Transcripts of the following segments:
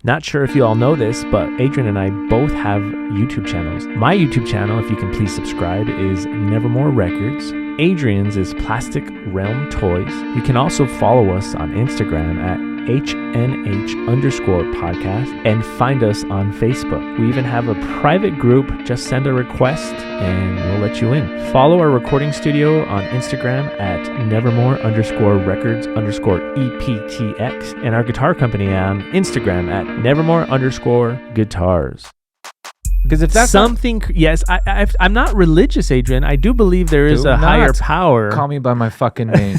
Not sure if you all know this, but Adrian and I both have YouTube channels. My YouTube channel, if you can please subscribe, is Nevermore Records. Adrian's is Plastic Realm Toys. You can also follow us on Instagram at HNH_podcast and find us on Facebook. We even have a private group. Just send a request and we'll let you in. Follow our recording studio on Instagram at Nevermore_Records_EPTX and our guitar company on Instagram at Nevermore_Guitars. Because if that's something, yes, I'm not religious, Adrian. I do believe there is a higher power. Call me by my fucking name.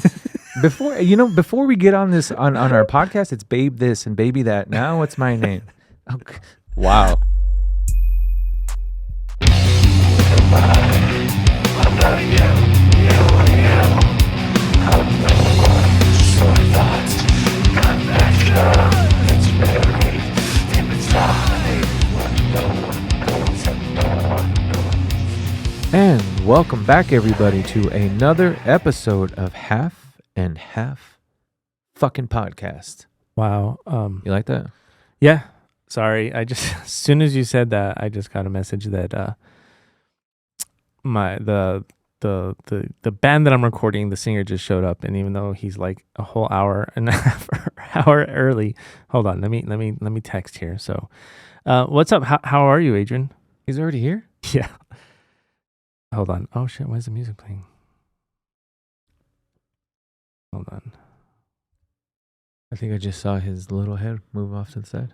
Before we get on this on our podcast, it's babe this and baby that. Now what's my name? Okay. Wow. And welcome back, everybody, to another episode of Half and Half fucking podcast. Wow. You like that? Yeah. Sorry. As soon as you said that, I just got a message that the band that I'm recording, the singer just showed up, and even though he's like a whole hour and a half hour early, hold on. Let me text here. So, what's up? How are you, Adrian? He's already here? Yeah. Hold on. Oh shit, why is the music playing? Hold on. I think I just saw his little head move off to the side.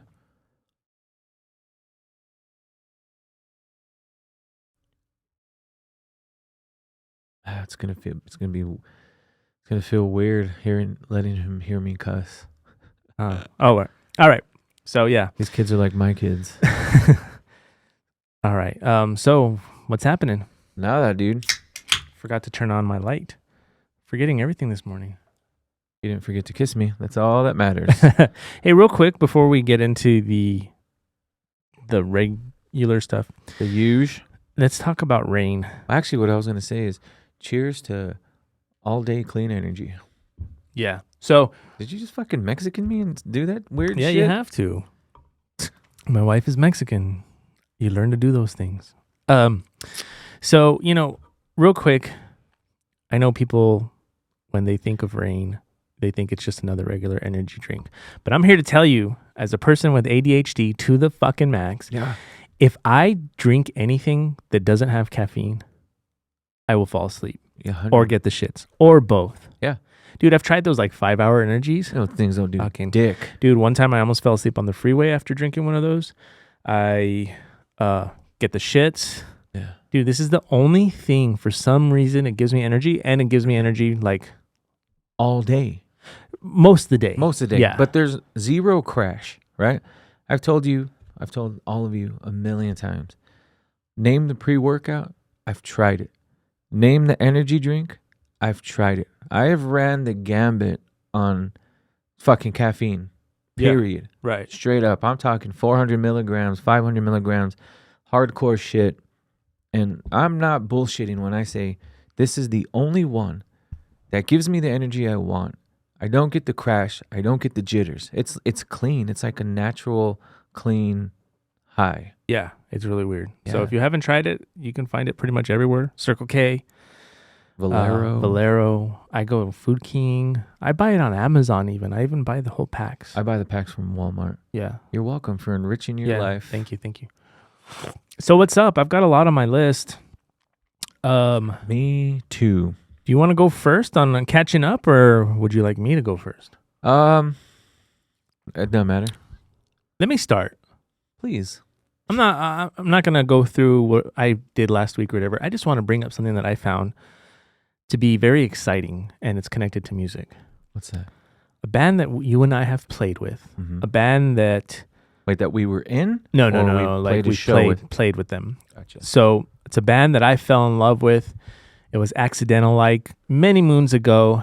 It's gonna feel weird letting him hear me cuss. All right. So yeah, these kids are like my kids. All right. So what's happening? Now that dude forgot to turn on my light. Forgetting everything this morning. You didn't forget to kiss me. That's all that matters. Hey, real quick before we get into the regular stuff, the huge. Let's talk about rain. Actually, what I was gonna say is, cheers to all day clean energy. Yeah. So did you just fucking Mexican me and do that weird shit? Yeah, you have to. My wife is Mexican. You learn to do those things. So, real quick, I know people, when they think of rain, they think it's just another regular energy drink. But I'm here to tell you, as a person with ADHD to the fucking max, if I drink anything that doesn't have caffeine, I will fall asleep or get the shits or both. Yeah. Dude, I've tried those like 5-hour energies. Those things don't do fucking dick. Dude, one time I almost fell asleep on the freeway after drinking one of those. I get the shits. Yeah. Dude, this is the only thing, for some reason, it gives me energy, and it gives me energy like all day. Most of the day. Yeah. But there's zero crash, right? I've told all of you a million times. Name the pre-workout. I've tried it. Name the energy drink. I've tried it. I have ran the gambit on fucking caffeine. Period. Yeah, right. Straight up. I'm talking 400 milligrams, 500 milligrams, hardcore shit. And I'm not bullshitting when I say this is the only one that gives me the energy I want. I don't get the crash. I don't get the jitters. It's clean. It's like a natural, clean high. Yeah, it's really weird. Yeah. So if you haven't tried it, you can find it pretty much everywhere. Circle K. Valero. I go Food King. I buy it on Amazon even. I even buy the whole packs. I buy the packs from Walmart. Yeah. You're welcome for enriching your life. Thank you. So what's up? I've got a lot on my list. Me too. Do you want to go first on catching up, or would you like me to go first? It doesn't matter. Let me start. Please. I'm not gonna go through what I did last week or whatever. I just want to bring up something that I found to be very exciting, and it's connected to music. What's that? A band that you and I have played with. Mm-hmm. A band that... Wait, that we were in? No. Like we played with them. Gotcha. So it's a band that I fell in love with. It was accidental, like many moons ago.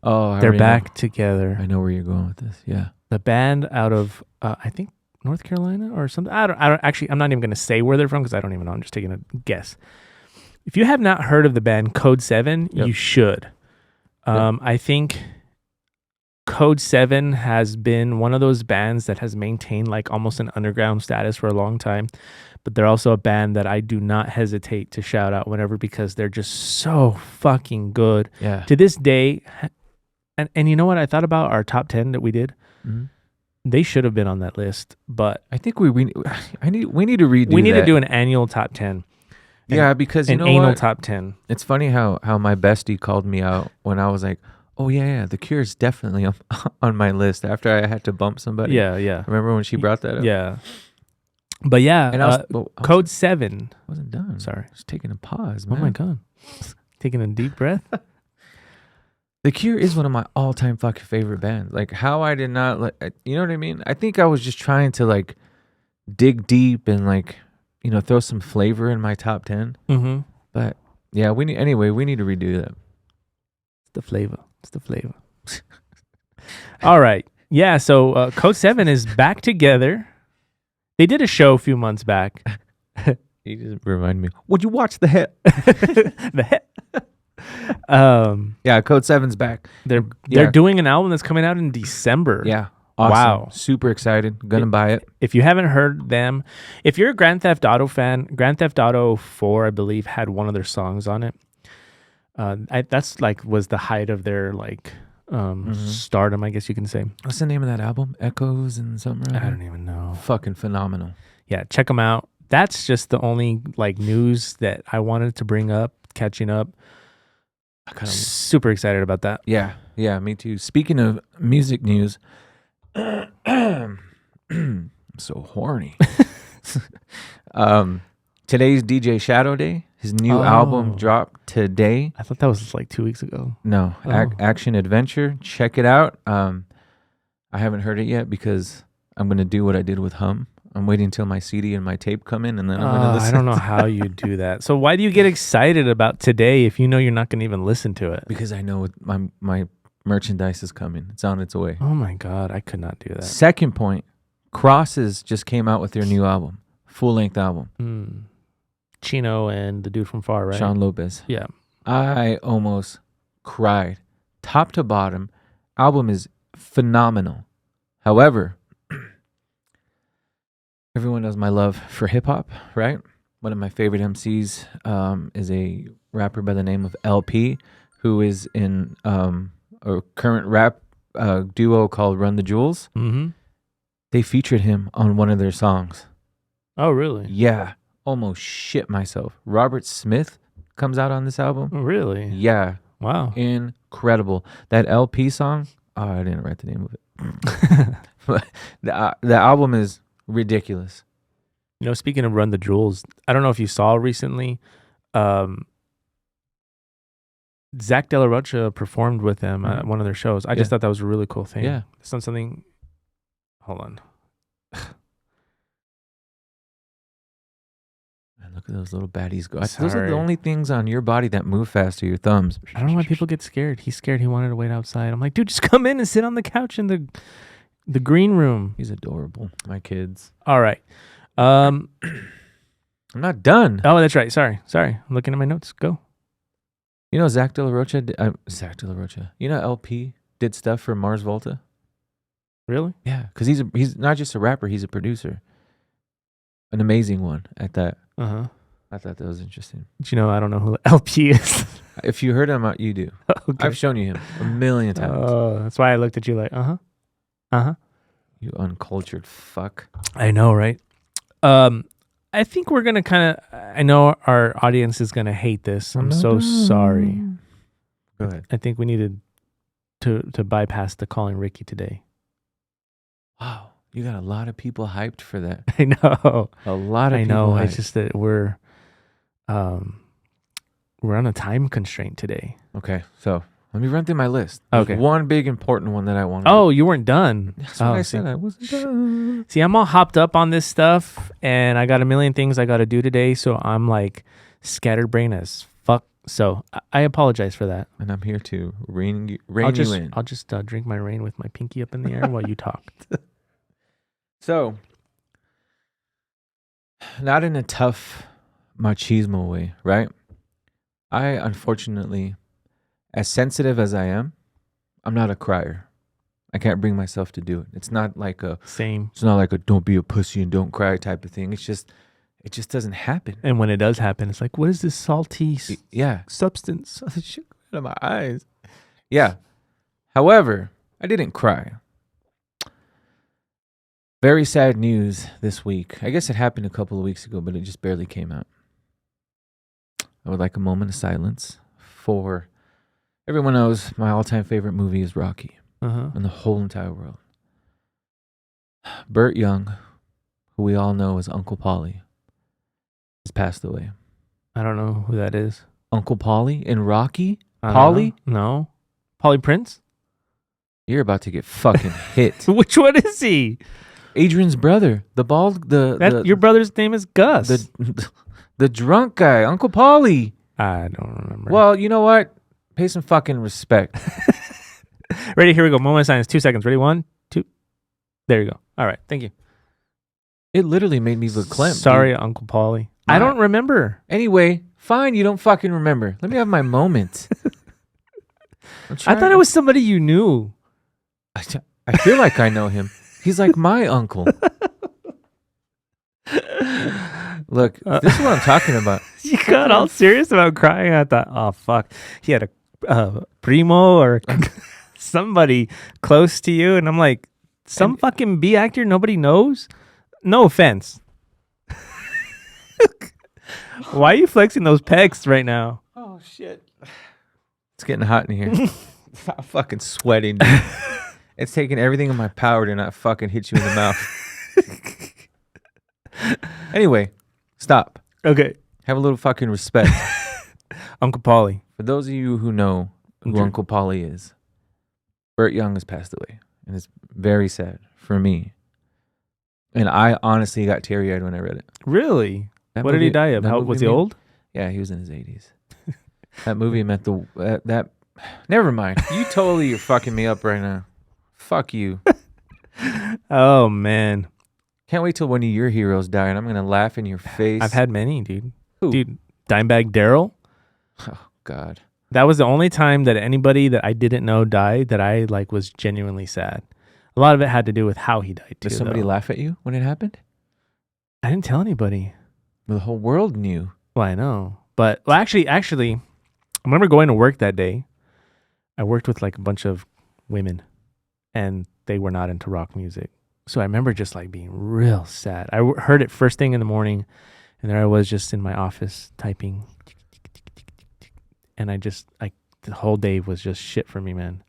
Oh, they're back together. I know where you're going with this. Yeah. The band out of, I think, North Carolina or something. I don't actually, I'm not even going to say where they're from because I don't even know. I'm just taking a guess. If you have not heard of the band Code 7, you should. I think Code 7 has been one of those bands that has maintained like almost an underground status for a long time. But they're also a band that I do not hesitate to shout out whenever because they're just so fucking good. Yeah. To this day, and you know what? I thought about our top 10 that we did. Mhm. They should have been on that list, but I think we need to redo. we need that. to do an annual top 10. Yeah, because you An know anal what? top 10. It's funny how my bestie called me out when I was like, "Oh yeah, The Cure is definitely on my list." After I had to bump somebody. Yeah. Remember when she brought that up? Yeah. But yeah, And I was Code 7. wasn't done. Sorry. I was taking a pause, Oh man. my God. Taking a deep breath. The Cure is one of my all-time fucking favorite bands. Like how I did not like, you know what I mean? I think I was just trying to like dig deep and like, you know, throw some flavor in my top 10. Mm-hmm. But yeah, we need to redo that. It's the flavor. It's the flavor. All right. Yeah, so Code 7 is back together. They did a show a few months back. You just remind me. Would you watch the hit? The heck? Yeah, Code 7's back. They're Yeah. doing an album that's coming out in December. Yeah. Awesome. Wow. Super excited. Gonna buy it. If you haven't heard them, if you're a Grand Theft Auto fan, Grand Theft Auto 4, I believe, had one of their songs on it. That's like was the height of their like stardom, I guess you can say. What's the name of that album? Echoes and something. I don't even know. Fucking phenomenal. Yeah, check them out. That's just the only like news that I wanted to bring up. Catching up. I kind of. Super excited about that. Yeah, me too. Speaking of music news, I'm so horny. Today's DJ Shadow Day. His new album dropped today. I thought that was like 2 weeks ago. No, Action Adventure. Check it out. I haven't heard it yet because I'm gonna do what I did with Hum. I'm waiting until my CD and my tape come in, and then I'm gonna listen. I don't know how you do that. So why do you get excited about today if you know you're not going to even listen to it? Because I know my merchandise is coming. It's on its way. Oh my God, I could not do that. Second point, Crosses just came out with their new album, full-length album. Chino and the dude from Far, right? Sean Lopez. Yeah. I almost cried. Top to bottom, album is phenomenal. However, everyone knows my love for hip-hop, right? One of my favorite MCs is a rapper by the name of LP, who is in a current rap duo called Run the Jewels. Mm-hmm. They featured him on one of their songs. Oh, really? Yeah. Almost shit myself. Robert Smith comes out on this album. Oh, really? Yeah. Wow. Incredible. That LP song, I didn't write the name of it. But the album is ridiculous. You know, speaking of Run the Jewels, I don't know if you saw recently, Zach De La Rocha performed with them at one of their shows. I just thought that was a really cool thing. Yeah. It's not something... Hold on. Man, look at those little baddies go. Those are Sorry. the only things on your body that move fast are your thumbs. I don't know why people get scared. He's scared. He wanted to wait outside. I'm like, dude, just come in and sit on the couch in the green room. He's adorable. My kids. All right. I'm not done. Oh, that's right. Sorry. I'm looking at my notes. Go. You know Zach De La Rocha? Zach De La Rocha. You know LP did stuff for Mars Volta? Really? Yeah, because he's not just a rapper, he's a producer. An amazing one at that. Uh-huh. I thought that was interesting. But you know, I don't know who LP is. If you heard him out, you do. Okay. I've shown you him a million times. Oh, that's why I looked at you like, uh-huh. You uncultured fuck. I know, right? I think we're going to kind of, I know our audience is going to hate this. I'm so sorry. Go ahead. I think we needed to bypass the calling Ricky today. Wow. You got a lot of people hyped for that. I know. A lot of I people know. hyped. It's just that we're on a time constraint today. Okay, so let me run through my list. There's Okay. one big important one that I want. Oh, you weren't done. That's what Oh, I see. said. I wasn't done. See, I'm all hopped up on this stuff, and I got a million things I got to do today, so I'm like scatterbrained as fuck. So I apologize for that. And I'm here to rein you in. I'll just drink my rain with my pinky up in the air while you talk. So, not in a tough machismo way, right? I, unfortunately, as sensitive as I am, I'm not a crier. I can't bring myself to do it. It's not like a Same. don't be a pussy and don't cry type of thing. It just doesn't happen. And when it does happen, it's like, what is this salty substance? Shit out of my eyes. Yeah. However, I didn't cry. Very sad news this week. I guess it happened a couple of weeks ago, but it just barely came out. I would like a moment of silence for everyone knows my all-time favorite movie is Rocky in the whole entire world. Bert Young, who we all know as Uncle Paulie, has passed away. I don't know who that is. Uncle Paulie in Rocky? Paulie? No. Paulie Prince? You're about to get fucking hit. Which one is he? Adrian's brother, the bald, your brother's name is Gus. The drunk guy, Uncle Paulie. I don't remember. Well, you know what? Pay some fucking respect. Ready? Here we go. Moment of silence. 2 seconds. Ready? 1, 2. There you go. All right. Thank you. It literally made me look verklempt. Sorry, dude. Uncle Paulie. I don't remember. Anyway, fine. You don't fucking remember. Let me have my moment. I thought it was somebody you knew. I feel like I know him. He's like my uncle. Look, this is what I'm talking about. You got all serious about crying. I thought, oh, fuck. He had a primo or somebody close to you. And I'm like, some fucking B actor nobody knows? No offense. Why are you flexing those pecs right now? Oh, shit. It's getting hot in here. I'm fucking sweating, dude. It's taking everything in my power to not fucking hit you in the mouth. Anyway, stop. Okay. Have a little fucking respect. Uncle Paulie. For those of you who know who Uncle Paulie is, Bert Young has passed away. And it's very sad for me. And I honestly got teary-eyed when I read it. Really? What did he die of? How was he old? Yeah, he was in his 80s. That movie meant that. Never mind. You totally are fucking me up right now. Fuck you. Oh, man. Can't wait till one of your heroes die and I'm going to laugh in your face. I've had many, dude. Who? Dude, Dimebag Darrell. Oh, God. That was the only time that anybody that I didn't know died that I was genuinely sad. A lot of it had to do with how he died, too. Did somebody laugh at you when it happened? I didn't tell anybody. Well, the whole world knew. Well, I know. But actually, I remember going to work that day. I worked with a bunch of women and they were not into rock music. So I remember just being real sad. I heard it first thing in the morning and there I was just in my office typing. And the whole day was just shit for me, man.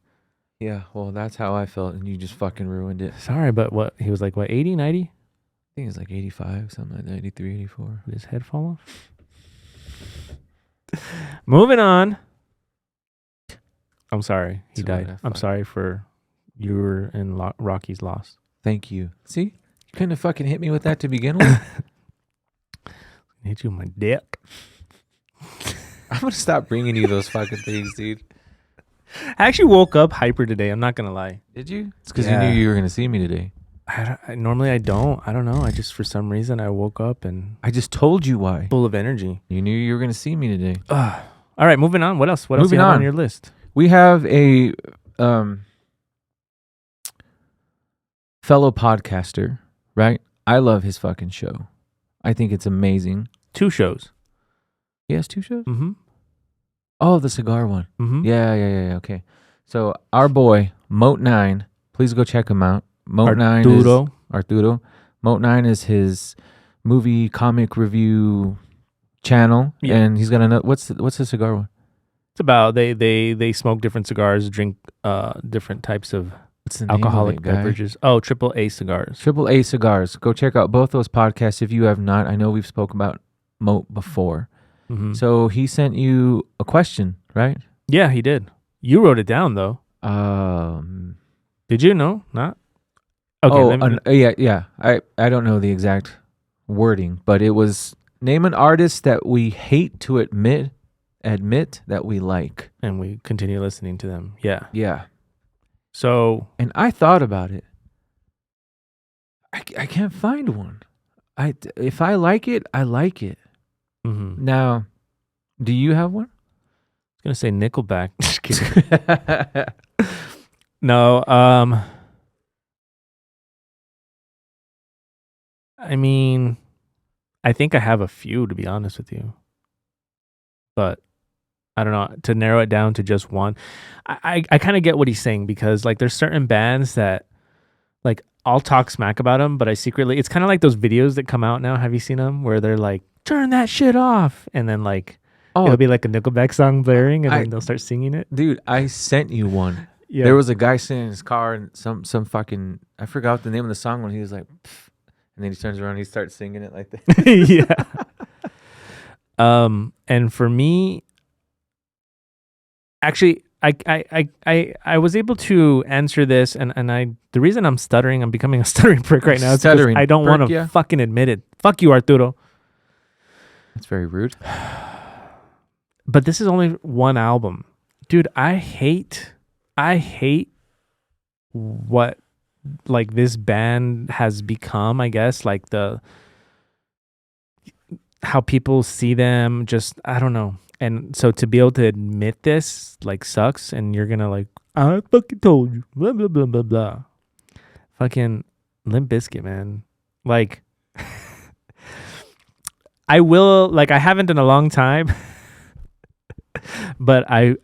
Yeah, well, that's how I felt and you just fucking ruined it. Sorry, but he was 80, 90? I think it's 85, something like that, 83, 84. Did his head fall off? Moving on. I'm sorry. He died. I'm sorry for your and Rocky's loss. Thank you. See? You couldn't have fucking hit me with that to begin with. Hit you with my dick. I'm going to stop bringing you those fucking things, dude. I actually woke up hyper today. I'm not going to lie. Did you? It's because you knew you were going to see me today. Normally I don't. I don't know. I just, for some reason, I woke up and... I just told you why. Full of energy. You knew you were going to see me today. All right, moving on. What else? What else do you have on your list? We have a fellow podcaster, right? I love his fucking show. I think it's amazing. 2 shows. He has 2 shows? Mm-hmm. Oh, the cigar one. Mm-hmm. Yeah. Okay. So our boy, Moat9, please go check him out. Moat9 is Arturo. Moat9 is his movie comic review channel. Yeah. And he's got another, what's the cigar one? It's about they smoke different cigars, drink different types of alcoholic beverages. Oh, AAA cigars. AAA cigars. Go check out both those podcasts if you have not. I know we've spoken about Moat before. Mm-hmm. So he sent you a question, right? Yeah, he did. You wrote it down though. Did you? No, not. Okay. Yeah. I don't know the exact wording, but it was name an artist that we hate to admit that we like, and we continue listening to them. Yeah. So, and I thought about it. I can't find one. If I like it, I like it. Mm-hmm. Now, do you have one? I was gonna say Nickelback. Just kidding. No, I mean, I think I have a few, to be honest with you, but I don't know, to narrow it down to just one. I kind of get what he's saying, because like there's certain bands that like I'll talk smack about them, but I secretly, it's kind of like those videos that come out now. Have you seen them where they're like, turn that shit off, and then like it'll be like a Nickelback song blaring, and then they'll start singing it. Dude, I sent you one. Yeah. There was a guy sitting in his car and some fucking, I forgot the name of the song, when he was like, pff, and then he turns around and he starts singing it like that. Yeah. And for me, actually, I was able to answer this, and the reason I'm stuttering, I'm becoming a stuttering prick right now, is because I don't want to fucking admit it. Fuck you, Arturo. That's very rude. But this is only one album. Dude, I hate what like this band has become, I guess, like how people see them, just I don't know. And so to be able to admit this like sucks, and you're gonna like, I fucking told you, blah blah blah blah blah. Fucking Limp Bizkit, man. Like I will, like, I haven't in a long time. But I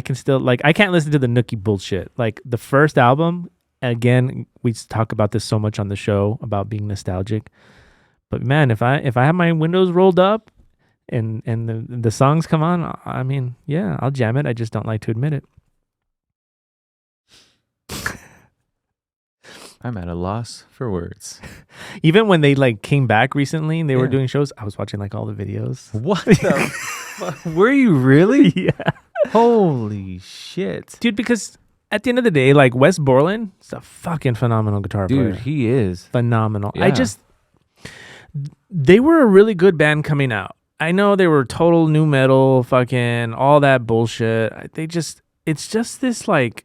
can still, like, I can't listen to the Nookie bullshit. Like the first album, again, we talk about this so much on the show about being nostalgic. But man, if I have my windows rolled up and the songs come on, I mean, yeah, I'll jam it. I just don't like to admit it. I'm at a loss for words. Even when they like came back recently and they were doing shows, I was watching like all the videos. What the fuck? Were you really? Yeah. Holy shit. Dude, because at the end of the day, like Wes Borland is a fucking phenomenal guitar player. Dude, he is. Phenomenal. Yeah. They were a really good band coming out. I know they were total new metal, fucking all that bullshit. It's just this like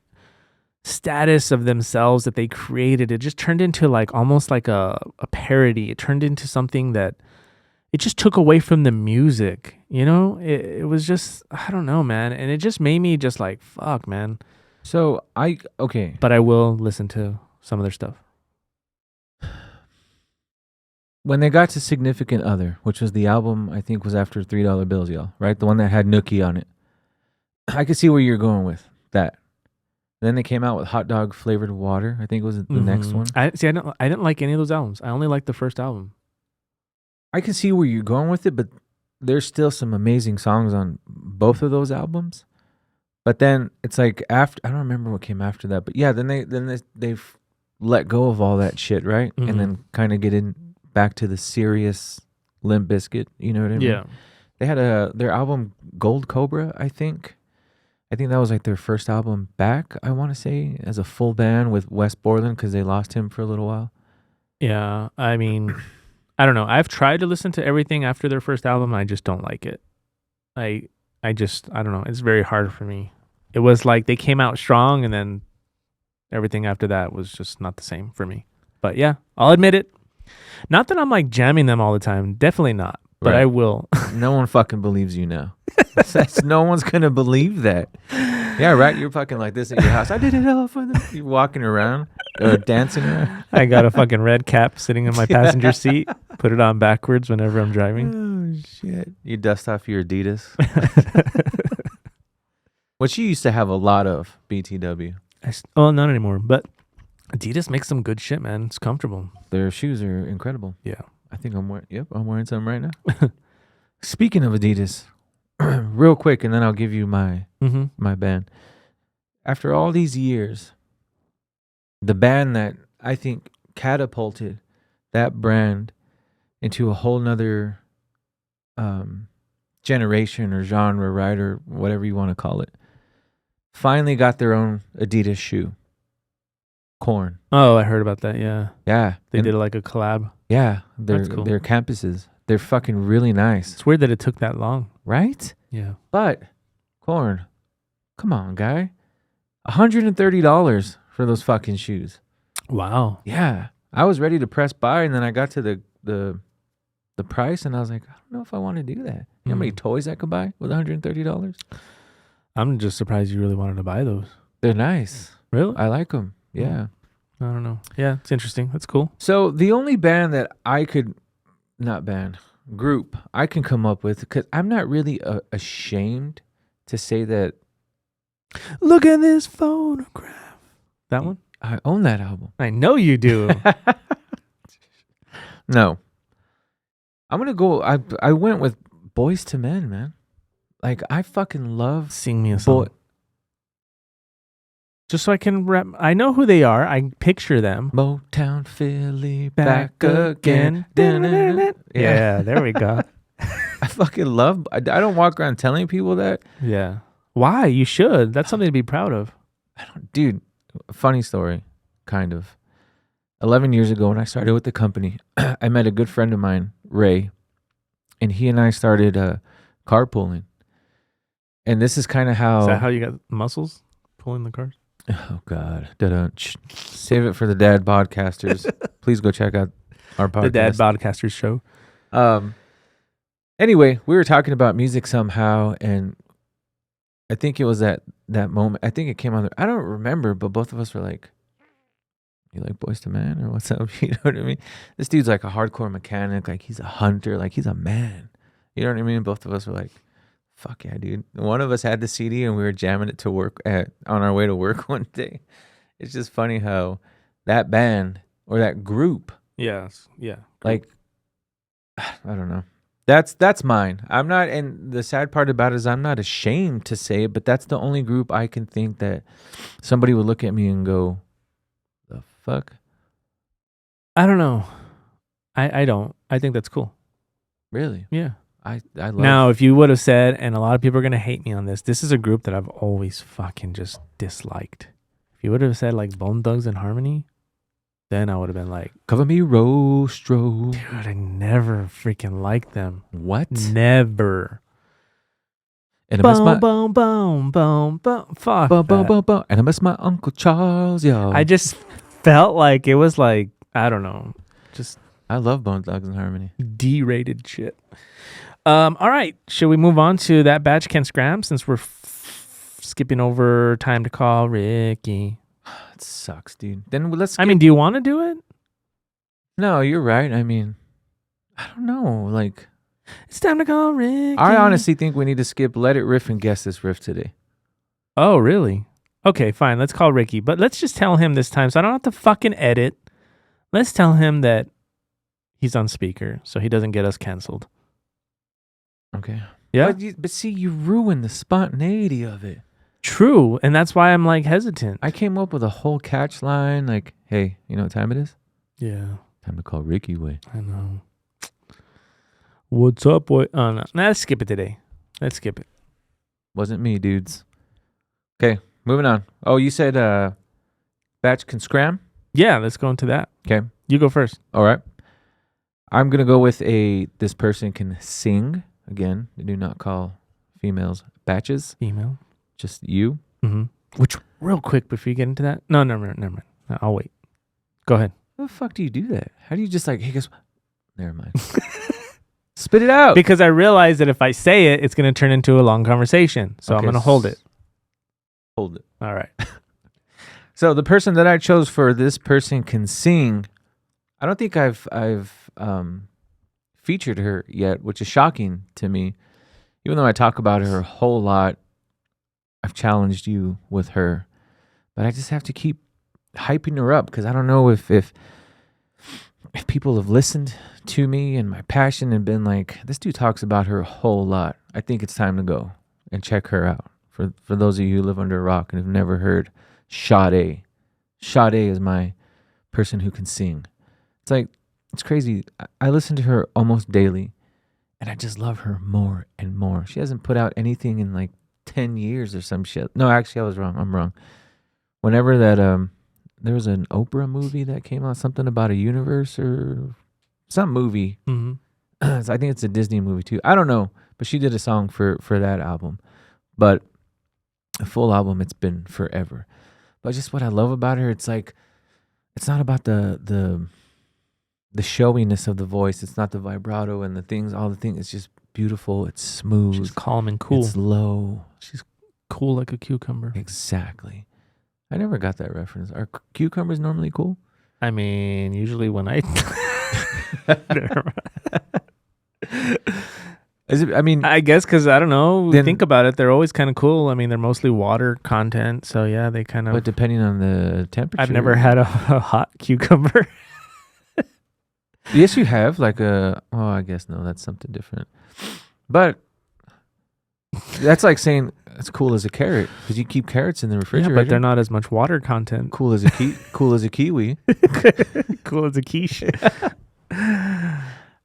status of themselves that they created. It just turned into like almost like a parody. It turned into something that it just took away from the music, you know? It was just, I don't know, man. And it just made me just like, fuck, man. So okay. But I will listen to some of their stuff. When they got to Significant Other, which was the album I think was after $3 Bills, y'all, right? The one that had Nookie on it. I could see where you're going with that. Then they came out with Hot Dog Flavored Water. I think it was the next one. I didn't like any of those albums. I only liked the first album. I can see where you're going with it, but there's still some amazing songs on both of those albums. But then it's like after, I don't remember what came after that, but yeah, then they've let go of all that shit, right? And then kind of get in back to the serious Limp Bizkit, you know what I mean? Yeah. They had their album Gold Cobra, I think. I think that was like their first album back, I want to say, as a full band with Wes Borland, because they lost him for a little while. Yeah, I mean, I don't know. I've tried to listen to everything after their first album. I just don't like it. I don't know. It's very hard for me. It was like they came out strong, and then everything after that was just not the same for me. But yeah, I'll admit it. Not that I'm like jamming them all the time. Definitely not. But I will. No one fucking believes you now. No one's going to believe that. Yeah, right? You're fucking like this at your house. I did it all for them. You're walking around or dancing around. I got a fucking red cap sitting in my passenger seat. Put it on backwards whenever I'm driving. Oh, shit. You dust off your Adidas. Which you used to have a lot of, BTW. Not anymore. But Adidas makes some good shit, man. It's comfortable. Their shoes are incredible. Yeah. I think I'm wearing some right now. Speaking of Adidas, real quick, and then I'll give you my band. After all these years, the band that I think catapulted that brand into a whole nother generation or genre, right, or whatever you want to call it, finally got their own Adidas shoe. Korn. Oh, I heard about that. Yeah. Yeah. They did like a collab. Yeah. That's cool. Their campuses. They're fucking really nice. It's weird that it took that long. Right? Yeah. But, Korn, come on, guy. $130 for those fucking shoes. Wow. Yeah. I was ready to press buy, and then I got to the price, and I was like, I don't know if I want to do that. You know how many toys I could buy with $130? I'm just surprised you really wanted to buy those. They're nice. Really? I like them. Yeah. I don't know. Yeah, it's interesting. That's cool. So the only band that group I can come up with, because I'm not really ashamed to say that. Look at this photograph. That one? I own that album. I know you do. No. I'm going to go. I went with Boys to Men, man. Like, I fucking love. Sing me a song. Just so I can rap. I know who they are. I picture them. Motown Philly back again. Yeah, there we go. I fucking love. I don't walk around telling people that. Yeah. Why? You should. That's something to be proud of. Dude, funny story, kind of. 11 years ago when I started with the company, I met a good friend of mine, Ray, and he and I started carpooling. And this is kind of how... Is that how you got muscles pulling the cars? Oh, God. Save it for the Dad Podcasters. Please go check out our podcast. The Dad Podcasters show. Anyway, we were talking about music somehow, and I think it was that moment. I think it came on there. I don't remember, but both of us were like, you like Boys to Men or what's up? You know what I mean? This dude's like a hardcore mechanic. Like, he's a hunter. Like, he's a man. You know what I mean? Both of us were like, fuck yeah, dude. One of us had the CD and we were jamming it to work on our way to work one day. It's just funny how that band or that group. Yes. Yeah. Like, I don't know. That's mine. I'm not, and the sad part about it is I'm not ashamed to say it, but that's the only group I can think that somebody would look at me and go, the fuck? I don't know. I don't. I think that's cool. Really? Yeah. I love. Now, if you would have said, and a lot of people are going to hate me on this, this is a group that I've always fucking just disliked. If you would have said like Bone Thugs and Harmony, then I would have been like, Cover Me Rostro. dude, I never freaking liked them. What? Never. And I miss my Boom, boom, boom, boom. Fuck boom, boom, that. boom, boom. And I miss my Uncle Charles, yo. I just felt like it was like, I don't know, just I love Bone Thugs and Harmony. D-rated shit. All right, should we move on to that batch can scram since we're skipping over time to call Ricky? It sucks, dude. Then let's. I mean, do you want to do it? No, you're right. I mean, I don't know. Like, It's time to call Ricky. I honestly think we need to skip Let It Riff and Guess This Riff today. Oh, really? Okay, fine. Let's call Ricky. But let's just tell him this time so I don't have to fucking edit. Let's tell him that he's on speaker so he doesn't get us canceled. Okay. Yeah? But see, you ruined the spontaneity of it. True. And that's why I'm like hesitant. I came up with a whole catch line like, hey, you know what time it is? Yeah, Time to call Ricky way. I know. What's up, boy? Oh, no. Nah, let's skip it today. Let's skip it. Wasn't me, dudes. Okay, moving on. Oh, you said batch can scram? Yeah, let's go into that. Okay. You go first. All right. I'm going to go with this person can sing. Again, they do not call females batches. Email. Just you. Mm-hmm. Which, real quick, before you get into that. No, never mind. No, I'll wait. Go ahead. How the fuck do you do that? How do you just like, hey, guess what? Never mind. Spit it out. Because I realize that if I say it, it's going to turn into a long conversation. So I'm Okay, going to hold it. Hold it. All right. So the person that I chose for this person can sing. I don't think I've featured her yet, which is shocking to me. Even though I talk about her a whole lot, I've challenged you with her. But I just have to keep hyping her up because I don't know if people have listened to me and my passion and been like, this dude talks about her a whole lot. I think it's time to go and check her out. For those of you who live under a rock and have never heard Sade. Sade is my person who can sing. It's like, it's crazy. I listen to her almost daily and I just love her more and more. She hasn't put out anything in like 10 years or some shit. No, actually I was wrong. I'm wrong. Whenever that, there was an Oprah movie that came out, something about a universe or some movie. Mm-hmm. So I think it's a Disney movie too. I don't know, but she did a song for that album. But a full album, it's been forever. But just what I love about her, it's like, it's not about the showiness of the voice. It's not the vibrato and the things, all the things. It's just beautiful. It's smooth. She's calm and cool. It's low. She's cool like a cucumber. Exactly. I never got that reference. Are cucumbers normally cool? I mean, usually when I Is it? I mean, I guess because I don't know. Then- Think about it; they're always kind of cool. I mean, they're mostly water content, so yeah, they kind of. but depending on the temperature. I've never had a hot cucumber. Yes, you have like a. Oh, I guess no, that's something different. But that's like saying it's cool as a carrot because you keep carrots in the Yeah, refrigerator. but they're not as much water content. cool as a cool as a kiwi. Cool as a quiche.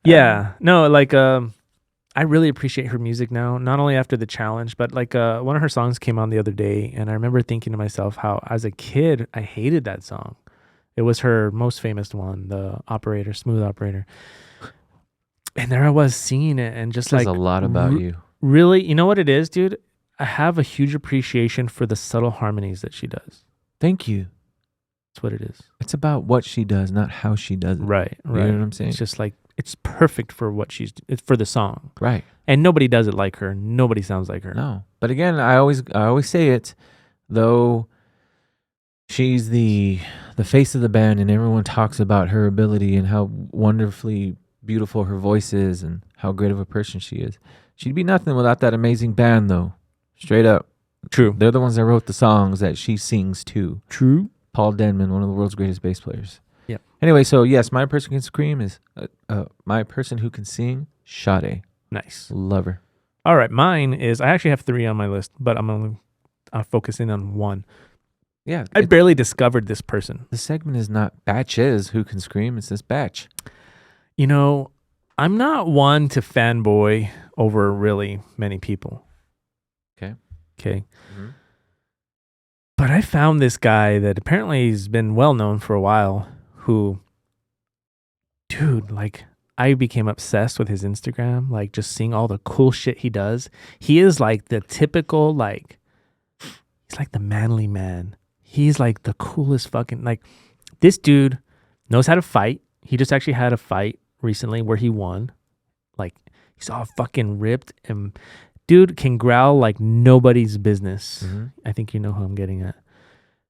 Yeah, no, like I really appreciate her music now. Not only after the challenge, but like one of her songs came on the other day, and I remember thinking to myself how, as a kid, I hated that song. It was her most famous one, the Operator, Smooth Operator. And there I was singing it, and just Says like a lot about you. really, you know what it is, dude? I have a huge appreciation for the subtle harmonies that she does. Thank you. That's what it is. It's about what she does, not how she does it. Right, You right. know what I'm saying? It's just like, it's perfect for what it's for the song. Right. And nobody does it like her. Nobody sounds like her. No. But again, I always say it, though she's the face of the band and everyone talks about her ability and how wonderfully beautiful her voice is and how great of a person she is. She'd be nothing without that amazing band though. Straight up. True. They're the ones that wrote the songs that she sings to. True. Paul Denman, one of the world's greatest bass players. Yep. Anyway, so yes, my person can scream is my person who can sing, Sade. Nice. Love her. All right. Mine is, I actually have 3 on my list, but I'm focusing on one. Yeah. I barely discovered this person. The segment is not batches who can scream. It's this batch. You know, I'm not one to fanboy over really many people. Okay. Okay. Mm-hmm. But I found this guy that apparently he's been well known for a while who, dude, like, I became obsessed with his Instagram, like just seeing all the cool shit he does. He is like the typical, like, he's like the manly man. He's like the coolest fucking, like, this dude knows how to fight. He just actually had a fight recently where he won. Like, he's all fucking ripped, and dude can growl like nobody's business. Mm-hmm. I think you know who I'm getting at.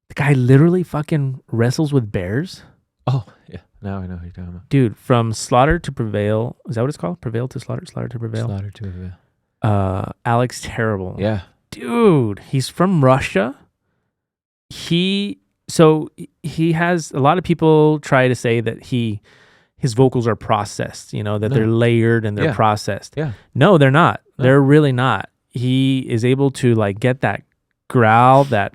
The guy literally fucking wrestles with bears. Oh, yeah. Now I know who you're talking about. Dude, from Slaughter to Prevail. Is that what it's called? Prevail to Slaughter? Slaughter to Prevail? Slaughter to Prevail. Alex Terrible. Yeah. Dude, he's from Russia. He has, a lot of people try to say that his vocals are processed, you know, that they're layered and they're processed. Yeah. No, they're not. No. They're really not. He is able to like get that growl, that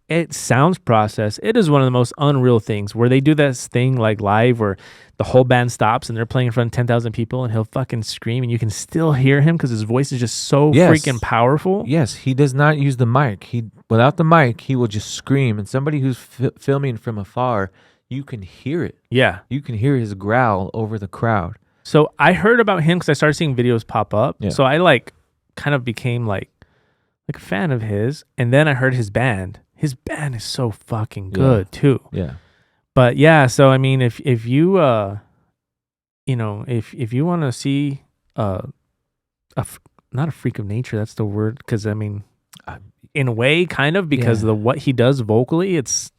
it sounds processed. It is one of the most unreal things where they do this thing like live where the whole band stops and they're playing in front of 10,000 people and he'll fucking scream and you can still hear him because his voice is just so freaking powerful. Yes, he does not use the mic. Without the mic, he will just scream. And somebody who's filming from afar, you can hear it. Yeah. You can hear his growl over the crowd. So I heard about him because I started seeing videos pop up. Yeah. So I like kind of became like a fan of his. And then I heard his band. His band is so fucking good too. Yeah. But yeah, so I mean, if you you know, if you want to see not a freak of nature, that's the word, because I mean, in a way, kind of, because what he does vocally, it's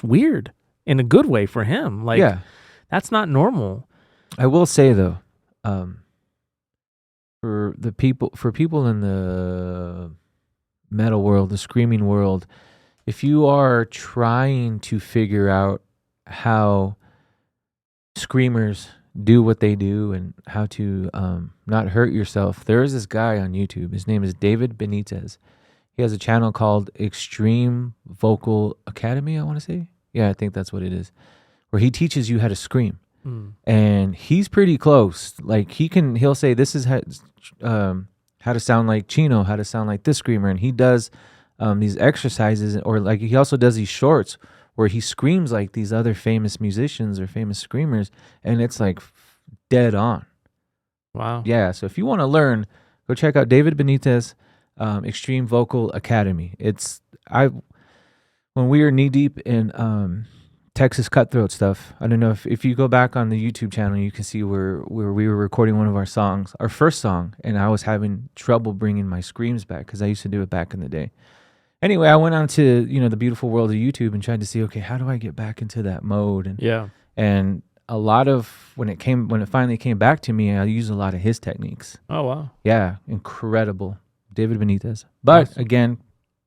weird in a good way for him. Like, that's not normal. I will say though, for people in the metal world, the screaming world, if you are trying to figure out how screamers do what they do and how to not hurt yourself, there is this guy on YouTube. His name is David Benitez. He has a channel called Extreme Vocal Academy, I want to say. Yeah, I think that's what it is, where he teaches you how to scream. And he's pretty close. Like he'll say, this is how to sound like Chino, how to sound like this screamer. And he does these exercises, or like he also does these shorts where he screams like these other famous musicians or famous screamers. And it's like dead on. Wow. Yeah. So if you want to learn, go check out David Benitez, Extreme Vocal Academy. When we were knee deep in Texas Cutthroat stuff, I don't know if you go back on the YouTube channel, you can see where we were recording one of our songs, our first song, and I was having trouble bringing my screams back because I used to do it back in the day. Anyway, I went on to, the beautiful world of YouTube and tried to see, okay, how do I get back into that mode? And a lot of when it finally came back to me, I used a lot of his techniques. Oh wow. Yeah, incredible. David Benitez. But Nice. again,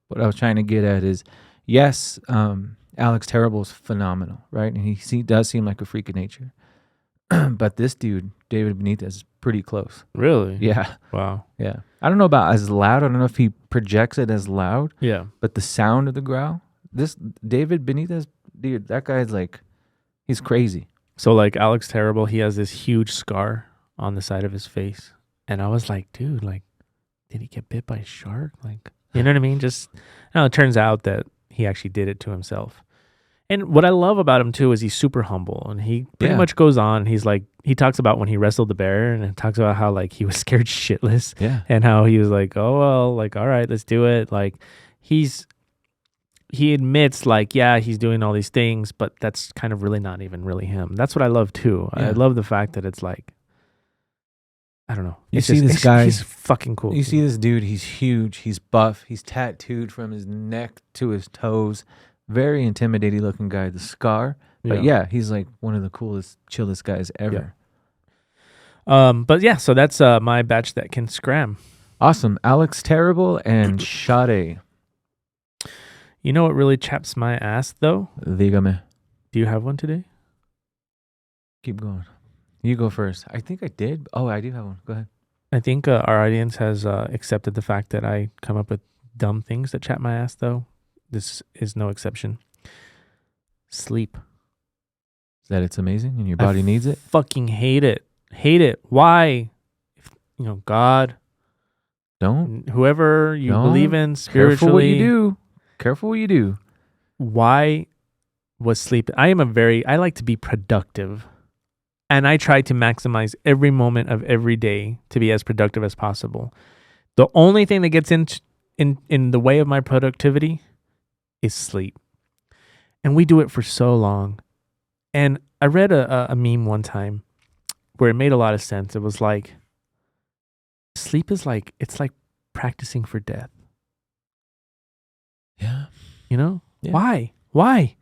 what I was trying to get at is, yes, Alex Terrible is phenomenal, right? And he does seem like a freak of nature. But this dude, David Benitez, is pretty close. Really? Yeah. Wow. Yeah. I don't know about as loud. I don't know if he projects it as loud. Yeah. But the sound of the growl, this David Benitez, dude, that guy's like, he's crazy. So like Alex Terrible, he has this huge scar on the side of his face. And I was like, dude, like, did he get bit by a shark? Like, you know what I mean? Just, it turns out that he actually did it to himself. And what I love about him too is he's super humble, and he pretty much goes on. He's like, he talks about when he wrestled the bear, and talks about how like he was scared shitless, and how he was like, oh well, like all right, let's do it. Like he admits like, yeah, he's doing all these things, but that's kind of really not even really him. That's what I love too. I love the fact that it's like, I don't know. You see this guy, he's fucking cool. You see this dude, he's huge, he's buff, he's tattooed from his neck to his toes. Very intimidating looking guy, the scar. But yeah, he's like one of the coolest, chillest guys ever. Yeah. But yeah, so that's my batch that can scram. Awesome. Alex Terrible and Sade. You know what really chaps my ass though? Dígame. Do you have one today? Keep going. You go first. I think I did. Oh, I do have one. Go ahead. I think our audience has accepted the fact that I come up with dumb things that chap my ass though. This is no exception. Sleep. Is that it's amazing and your body needs it? Fucking hate it. Hate it. Why? If, God. Don't. Whoever you believe in spiritually. Careful what you do. Careful what you do. Why was sleep? I like to be productive. And I try to maximize every moment of every day to be as productive as possible. The only thing that gets in the way of my productivity is sleep. And we do it for so long. And I read a meme one time where it made a lot of sense. It was like, sleep is like, it's like practicing for death. Yeah. Yeah. Why?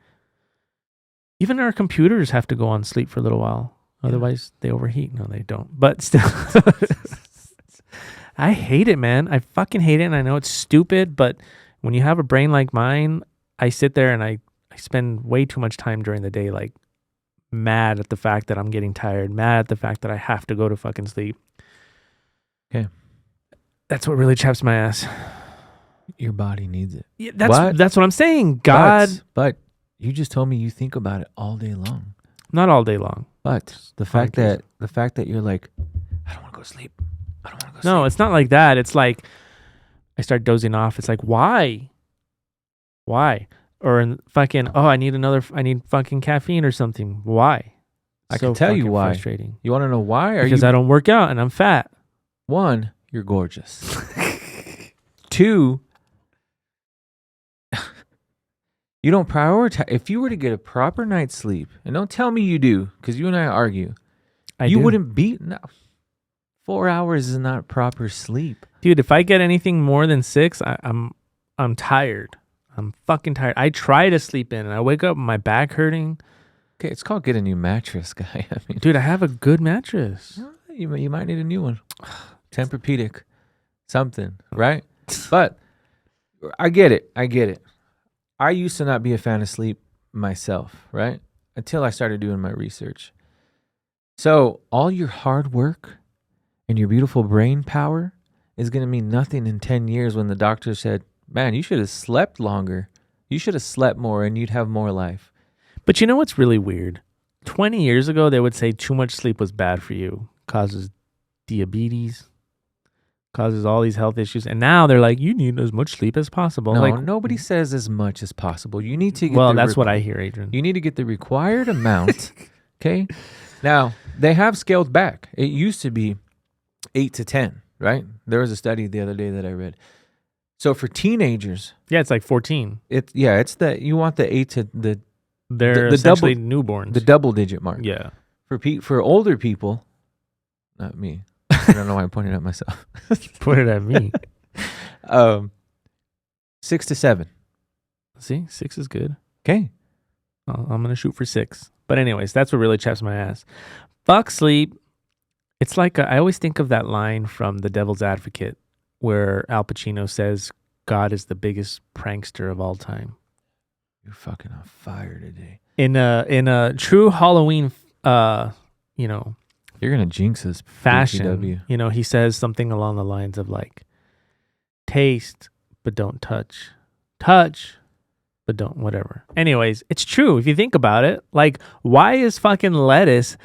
Even our computers have to go on sleep for a little while. Otherwise they overheat. No, they don't. But still, I hate it, man. I fucking hate it. And I know it's stupid, but when you have a brain like mine, I sit there and I spend way too much time during the day, like mad at the fact that I'm getting tired, mad at the fact that I have to go to fucking sleep. Okay. That's what really chaps my ass. Your body needs it. Yeah, that's what I'm saying. God. But you just told me you think about it all day long. Not all day long. But the fact that you're like, I don't want to go to sleep. I don't want to go to sleep. No, it's not like that. It's like I start dozing off. It's like, why? Or fucking, I need fucking caffeine or something. Why? I can tell you why. Frustrating. You want to know why? Because I don't work out and I'm fat. 1, you're gorgeous. 2, you don't prioritize. If you were to get a proper night's sleep, and don't tell me you do, because you and I argue, you wouldn't beat. No, 4 hours is not proper sleep, dude. If I get anything more than 6, I'm tired. I'm fucking tired. I try to sleep in, and I wake up with my back hurting. Okay, it's called get a new mattress, guy. I mean, dude, I have a good mattress. You might need a new one, Tempur-Pedic, something, right? But I get it. I used to not be a fan of sleep myself, right? Until I started doing my research. So all your hard work and your beautiful brain power is going to mean nothing in 10 years when the doctor said, man, you should have slept longer. You should have slept more and you'd have more life. But you know what's really weird? 20 years ago, they would say too much sleep was bad for you. Causes diabetes, causes all these health issues. And now they're like, you need as much sleep as possible. No, like, nobody says as much as possible. You need to get that's what I hear, Adrian. You need to get the required amount. Okay. Now, they have scaled back. It used to be 8 to 10, right? There was a study the other day that I read. So for teenagers, yeah, it's like 14. It's that you want the 8 to they're essentially newborns, the double digit mark. Yeah. For older people, not me. I don't know why I'm pointing at myself. Point it at me. 6 to 7. See, 6 is good. Okay. I'm going to shoot for 6. But anyways, that's what really chaps my ass. Fuck sleep. It's like, I always think of that line from The Devil's Advocate where Al Pacino says, God is the biggest prankster of all time. You're fucking on fire today. In a true Halloween, you know, You're going to jinx us. fashion, BTW. you know, he says something along the lines of like, taste, but don't touch. Touch, but don't, whatever. Anyways, it's true. If you think about it, like, why is fucking lettuce,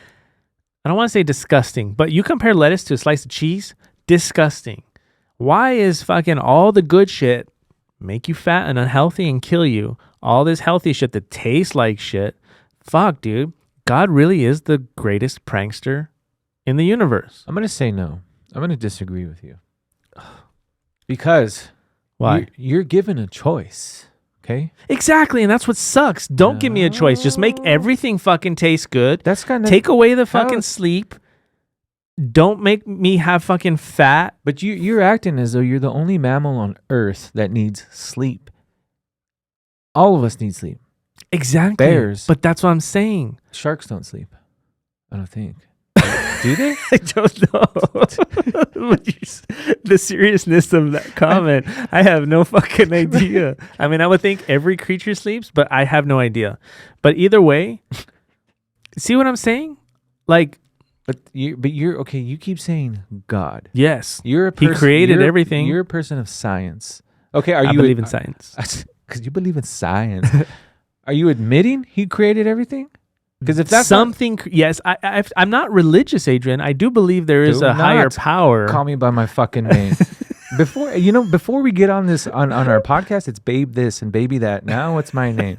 I don't want to say disgusting, but you compare lettuce to a slice of cheese, disgusting. Why is fucking all the good shit make you fat and unhealthy and kill you? All this healthy shit that tastes like shit. Fuck, dude. God really is the greatest prankster in the universe. I'm going to say no. I'm going to disagree with you. Because Why? you're given a choice. Okay? Exactly, and that's what sucks. Don't give me a choice. Just make everything fucking taste good. That's kind of... Take away the fucking sleep. Don't make me have fucking fat. But you're acting as though you're the only mammal on Earth that needs sleep. All of us need sleep. Exactly. Bears. But that's what I'm saying. Sharks don't sleep. I don't think. Do they? I don't know. The seriousness of that comment, I have no fucking idea. I mean, I would think every creature sleeps, but I have no idea. But either way, see what I'm saying? Like, But you're okay. You keep saying God. yes, You're a he person, created everything. You're a person of science. Okay, I believe in science. Because you believe in science. Are you admitting he created everything? Because if that's something, yes, I'm not religious, Adrian. I do believe there is a higher power. Call me by my fucking name. Before we get on this on our podcast, it's babe this and baby that. Now it's my name.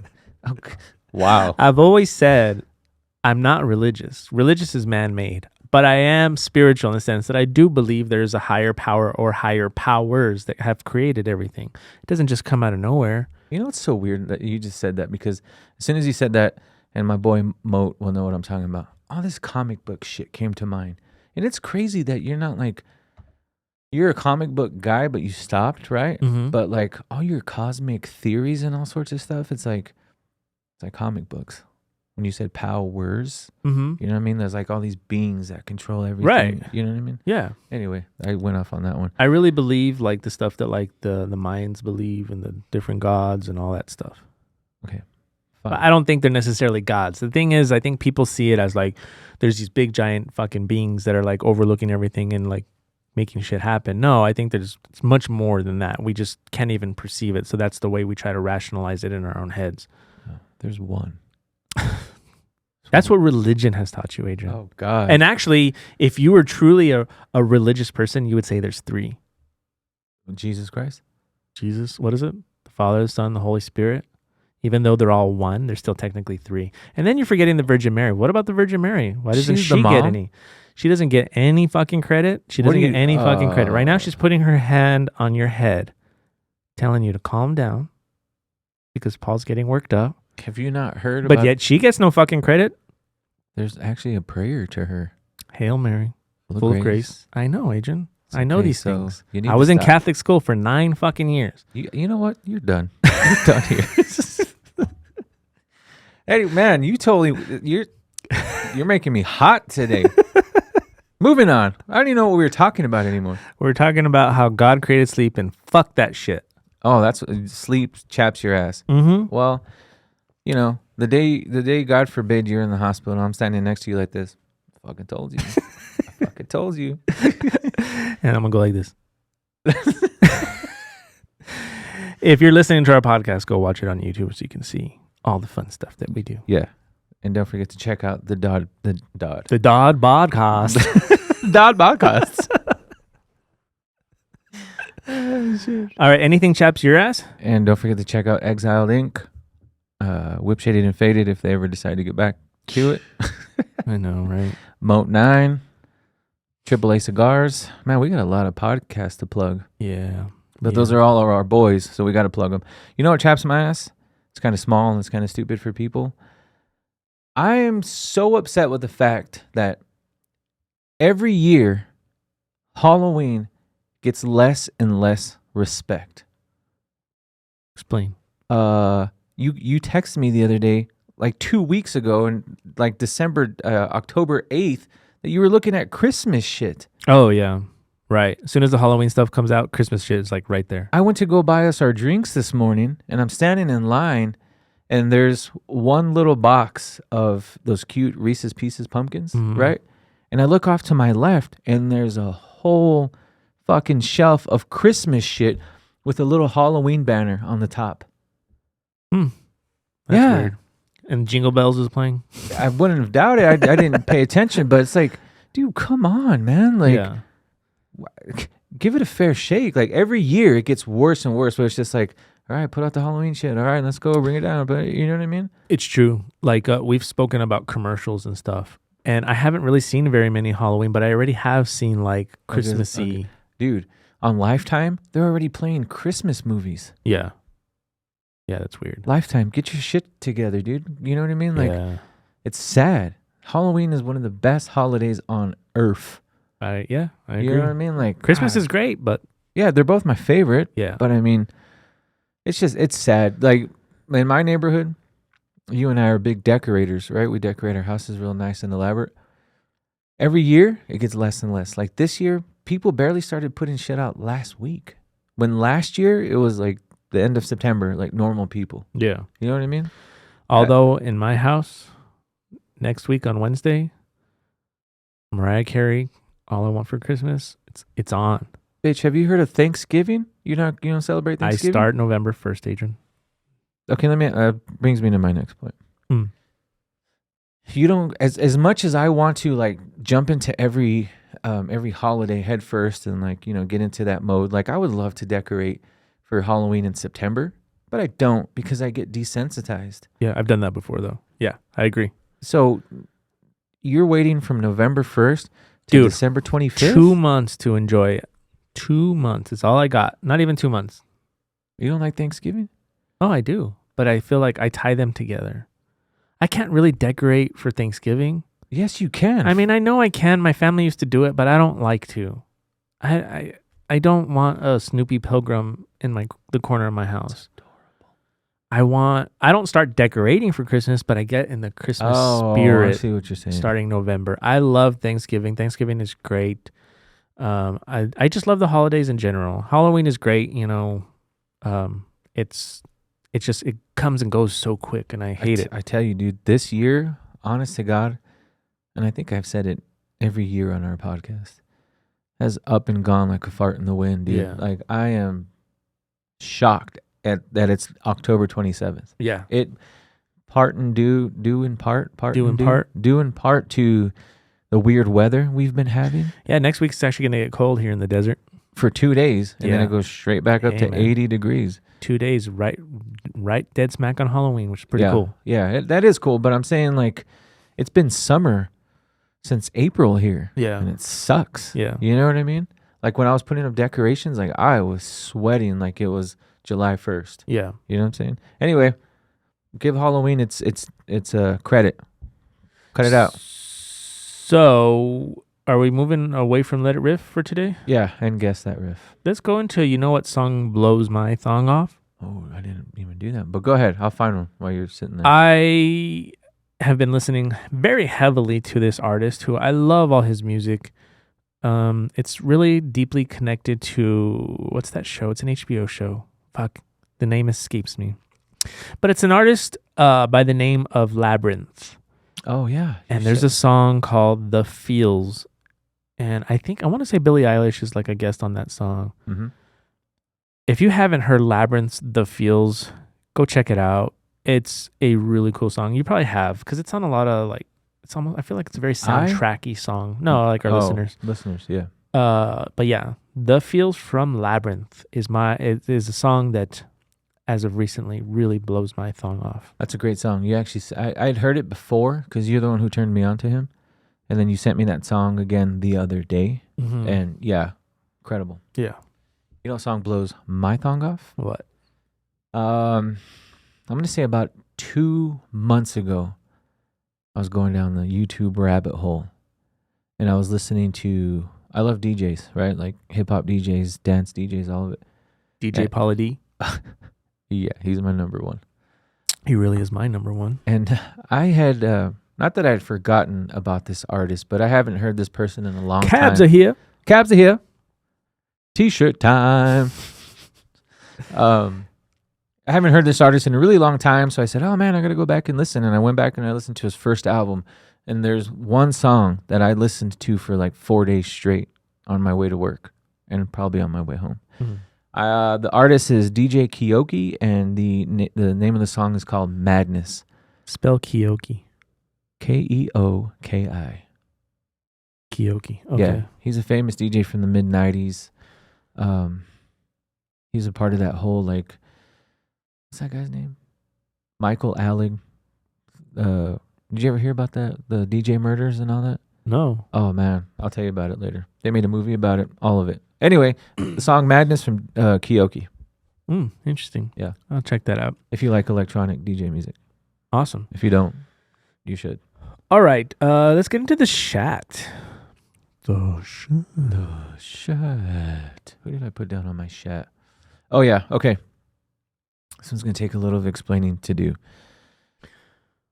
Okay. Wow. I've always said I'm not religious. Religious is man-made, but I am spiritual in the sense that I do believe there is a higher power or higher powers that have created everything. It doesn't just come out of nowhere. You know, it's so weird that you just said that, because as soon as you said that, and my boy Moat will know what I'm talking about, all this comic book shit came to mind. And it's crazy that you're not like, you're a comic book guy, but you stopped, right? Mm-hmm. But like all your cosmic theories and all sorts of stuff, it's like comic books. When you said powers, Mm-hmm. you know what I mean? There's like all these beings that control everything. Right. You know what I mean? Yeah. Anyway, I went off on that one. I really believe like the stuff that like the Mayans believe and the different gods and all that stuff. Okay. But I don't think they're necessarily gods. The thing is, I think people see it as like there's these big giant fucking beings that are like overlooking everything and like making shit happen. No, I think it's much more than that. We just can't even perceive it. So that's the way we try to rationalize it in our own heads. There's one. That's what religion has taught you, Adrian. Oh God. And actually, if you were truly a religious person, you would say there's 3. Jesus Christ? Jesus, what is it? The Father, the Son, the Holy Spirit. Even though they're all one, they're still technically 3. And then you're forgetting the Virgin Mary. What about the Virgin Mary? Why doesn't She's the she get mom? any? She doesn't get any fucking credit. She What doesn't do get you- any fucking credit. Right now, she's putting her hand on your head, telling you to calm down because Paul's getting worked up. Have you not heard about... But yet she gets no fucking credit. There's actually a prayer to her. Hail Mary, full of grace. I know, Adrian. It's I know okay, these so things. you need I to was in stop. Catholic school for 9 fucking years. You know what? You're done. You're done here. Hey, man, you're making me hot today. Moving on. I don't even know what we were talking about anymore. We're talking about how God created sleep and fuck that shit. Oh, that's sleep chaps your ass. Mm-hmm. Well, you know, the day God forbid you're in the hospital and I'm standing next to you like this. I fucking told you. I fucking told you. And I'm gonna go like this. If you're listening to our podcast, go watch it on YouTube so you can see all the fun stuff that we do. Yeah. And don't forget to check out the Dodd The Dodd Podcast. Dodd podcast. All right. Anything chaps your ass? And don't forget to check out Exiled Inc. Whip Shaded and Faded if they ever decide to get back to it. I know, right? Moat 9. AAA Cigars. Man, we got a lot of podcasts to plug. Yeah. But those are all our boys, so we got to plug them. You know what chaps my ass? It's kind of small and it's kind of stupid for people. I am so upset with the fact that every year Halloween gets less and less respect. Explain. You texted me the other day, like 2 weeks ago, and like October 8th, that you were looking at Christmas shit. Oh yeah, right. As soon as the Halloween stuff comes out, Christmas shit is like right there. I went to go buy us our drinks this morning, and I'm standing in line, and there's one little box of those cute Reese's Pieces pumpkins, right? And I look off to my left, and there's a whole fucking shelf of Christmas shit with a little Halloween banner on the top. That's weird. And Jingle Bells is playing. I wouldn't have doubted. I didn't pay attention, but it's like, dude, come on, man. Like, give it a fair shake. Like every year it gets worse and worse, but it's just like, all right, put out the Halloween shit. All right, let's go bring it down. But you know what I mean? It's true. Like we've spoken about commercials and stuff, and I haven't really seen very many Halloween, but I already have seen like Christmassy. Okay. Dude, on Lifetime, they're already playing Christmas movies. Yeah. Yeah, that's weird. Lifetime, get your shit together, dude. You know what I mean? Like, it's sad. Halloween is one of the best holidays on earth. I agree. You know what I mean? Like Christmas is great, but yeah, they're both my favorite. Yeah. But I mean, it's sad. Like in my neighborhood, you and I are big decorators, right? We decorate our houses real nice and elaborate. Every year, it gets less and less. Like this year, people barely started putting shit out last week. When last year, it was like the end of September, like normal people. Yeah. You know what I mean? Although in my house, next week on Wednesday, Mariah Carey, All I Want for Christmas, it's on. Bitch, have you heard of Thanksgiving? You don't celebrate Thanksgiving? I start November 1st, Adrian. Okay, brings me to my next point. You don't, as much as I want to like jump into every holiday head first and like, you know, get into that mode. Like I would love to decorate for Halloween in September, but I don't because I get desensitized. Yeah, I've done that before though. Yeah, I agree. So you're waiting from November 1st to December 25th? 2 months to enjoy it. 2 months. It's all I got. Not even 2 months. You don't like Thanksgiving? Oh, I do. But I feel like I tie them together. I can't really decorate for Thanksgiving. Yes, you can. I mean, I know I can. My family used to do it, but I don't like to. I don't want a Snoopy Pilgrim in the corner of my house. Adorable. I don't start decorating for Christmas, but I get in the Christmas spirit. I see what you're saying. Starting November. I love Thanksgiving. Thanksgiving is great. I just love the holidays in general. Halloween is great, you know. It's just it comes and goes so quick, and I hate it. I tell you, dude, this year, honest to God, and I think I've said it every year on our podcast, has up and gone like a fart in the wind, dude. Yeah. Like I am shocked that it's October 27th. Yeah. It due in part to the weird weather we've been having. Yeah, next week's actually going to get cold here in the desert. For 2 days, and then it goes straight back up to 80 degrees. 2 days, right dead smack on Halloween, which is pretty cool. Yeah, that is cool, but I'm saying like it's been summer since April here. Yeah. And it sucks. Yeah. You know what I mean? Like when I was putting up decorations, like I was sweating like it was July 1st. Yeah. You know what I'm saying? Anyway, give Halloween its a credit. Cut it out. So, are we moving away from Let It Riff for today? Yeah, and guess that riff. Let's go into, you know what song blows my thong off? Oh, I didn't even do that. But go ahead. I'll find one while you're sitting there. I have been listening very heavily to this artist who I love all his music. It's really deeply connected to, what's that show? It's an HBO show. Fuck, the name escapes me. But it's an artist by the name of Labyrinth. Oh, yeah. And there's a song called The Feels. And I want to say Billie Eilish is like a guest on that song. Mm-hmm. If you haven't heard Labyrinth's The Feels, go check it out. It's a really cool song. You probably have, because it's on a lot of like, it's almost, I feel like it's a very soundtracky song. No, like our listeners. Listeners, yeah. But yeah, The Feels from Labyrinth is a song that, as of recently, really blows my thong off. That's a great song. You actually, I'd heard it before because you're the one who turned me on to him, and then you sent me that song again the other day, and yeah, incredible. Yeah. You know what song blows my thong off? What? I'm gonna say about 2 months ago, I was going down the YouTube rabbit hole, and I was listening to. I love DJs, right? Like hip hop DJs, dance DJs, all of it. DJ Paula D. He's my number one. He really is my number one. And I had, not that I had forgotten about this artist, but I haven't heard this person in a long time. Cabs are here. Cabs are here. T-shirt time. I haven't heard this artist in a really long time, so I said, oh man, I got to go back and listen. And I went back and I listened to his first album. And there's one song that I listened to for like 4 days straight on my way to work and probably on my way home. Mm-hmm. The artist is DJ Keoki, and the name of the song is called Madness. Spell Keoki. Keoki. Keoki. Okay. Yeah, he's a famous DJ from the mid-90s. He's a part of that whole, like, what's that guy's name? Michael Allig. Did you ever hear about that? The DJ murders and all that? No. Oh, man. I'll tell you about it later. They made a movie about it, all of it. Anyway, the song Madness from Keoki. Interesting. Yeah. I'll check that out. If you like electronic DJ music. Awesome. If you don't, you should. All right. Let's get into the chat. The chat. Who did I put down on my chat? Oh, yeah. Okay. This one's going to take a little explaining to do.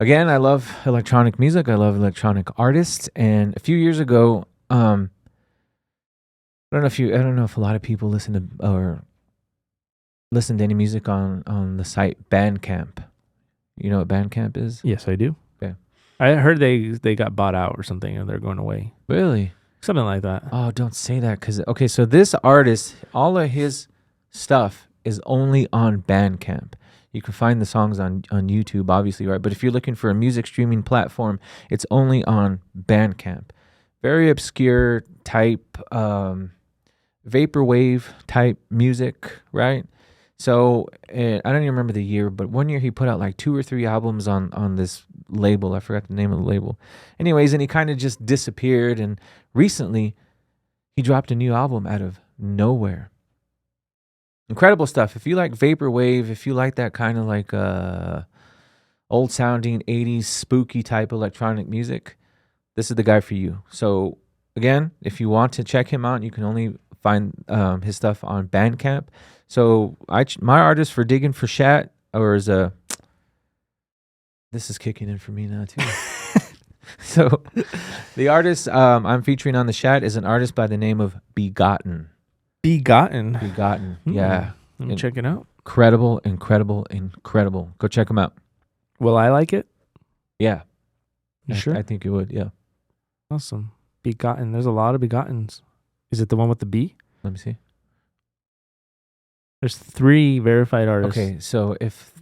Again, I love electronic music. I love electronic artists. And a few years ago, I don't know if a lot of people listen to any music on the site Bandcamp. You know what Bandcamp is? Yes, I do. Okay. I heard they got bought out or something and they're going away. Really? Something like that. Oh, don't say that. Okay, so this artist, all of his stuff is only on Bandcamp. You can find the songs on YouTube, obviously, right? But if you're looking for a music streaming platform, it's only on Bandcamp. Very obscure type, vaporwave type music, right? So I don't even remember the year, but one year he put out like 2 or 3 albums on this label. I forgot the name of the label. Anyways, and he kind of just disappeared. And recently, he dropped a new album out of nowhere. Incredible stuff. If you like vaporwave, if you like that kind of like old sounding 80s spooky type electronic music, this is the guy for you. So again, if you want to check him out, you can only find his stuff on Bandcamp. So my artist for digging for chat, this is kicking in for me now too. So the artist I'm featuring on the chat is an artist by the name of Begotten. Begotten. Yeah. Let me check it out. Incredible. Go check him out. Will I like it? Yeah. You sure? I think you would, yeah. Awesome. Begotten. There's a lot of Begottens. Is it the one with the B? Let me see. There's 3 verified artists. Okay, so if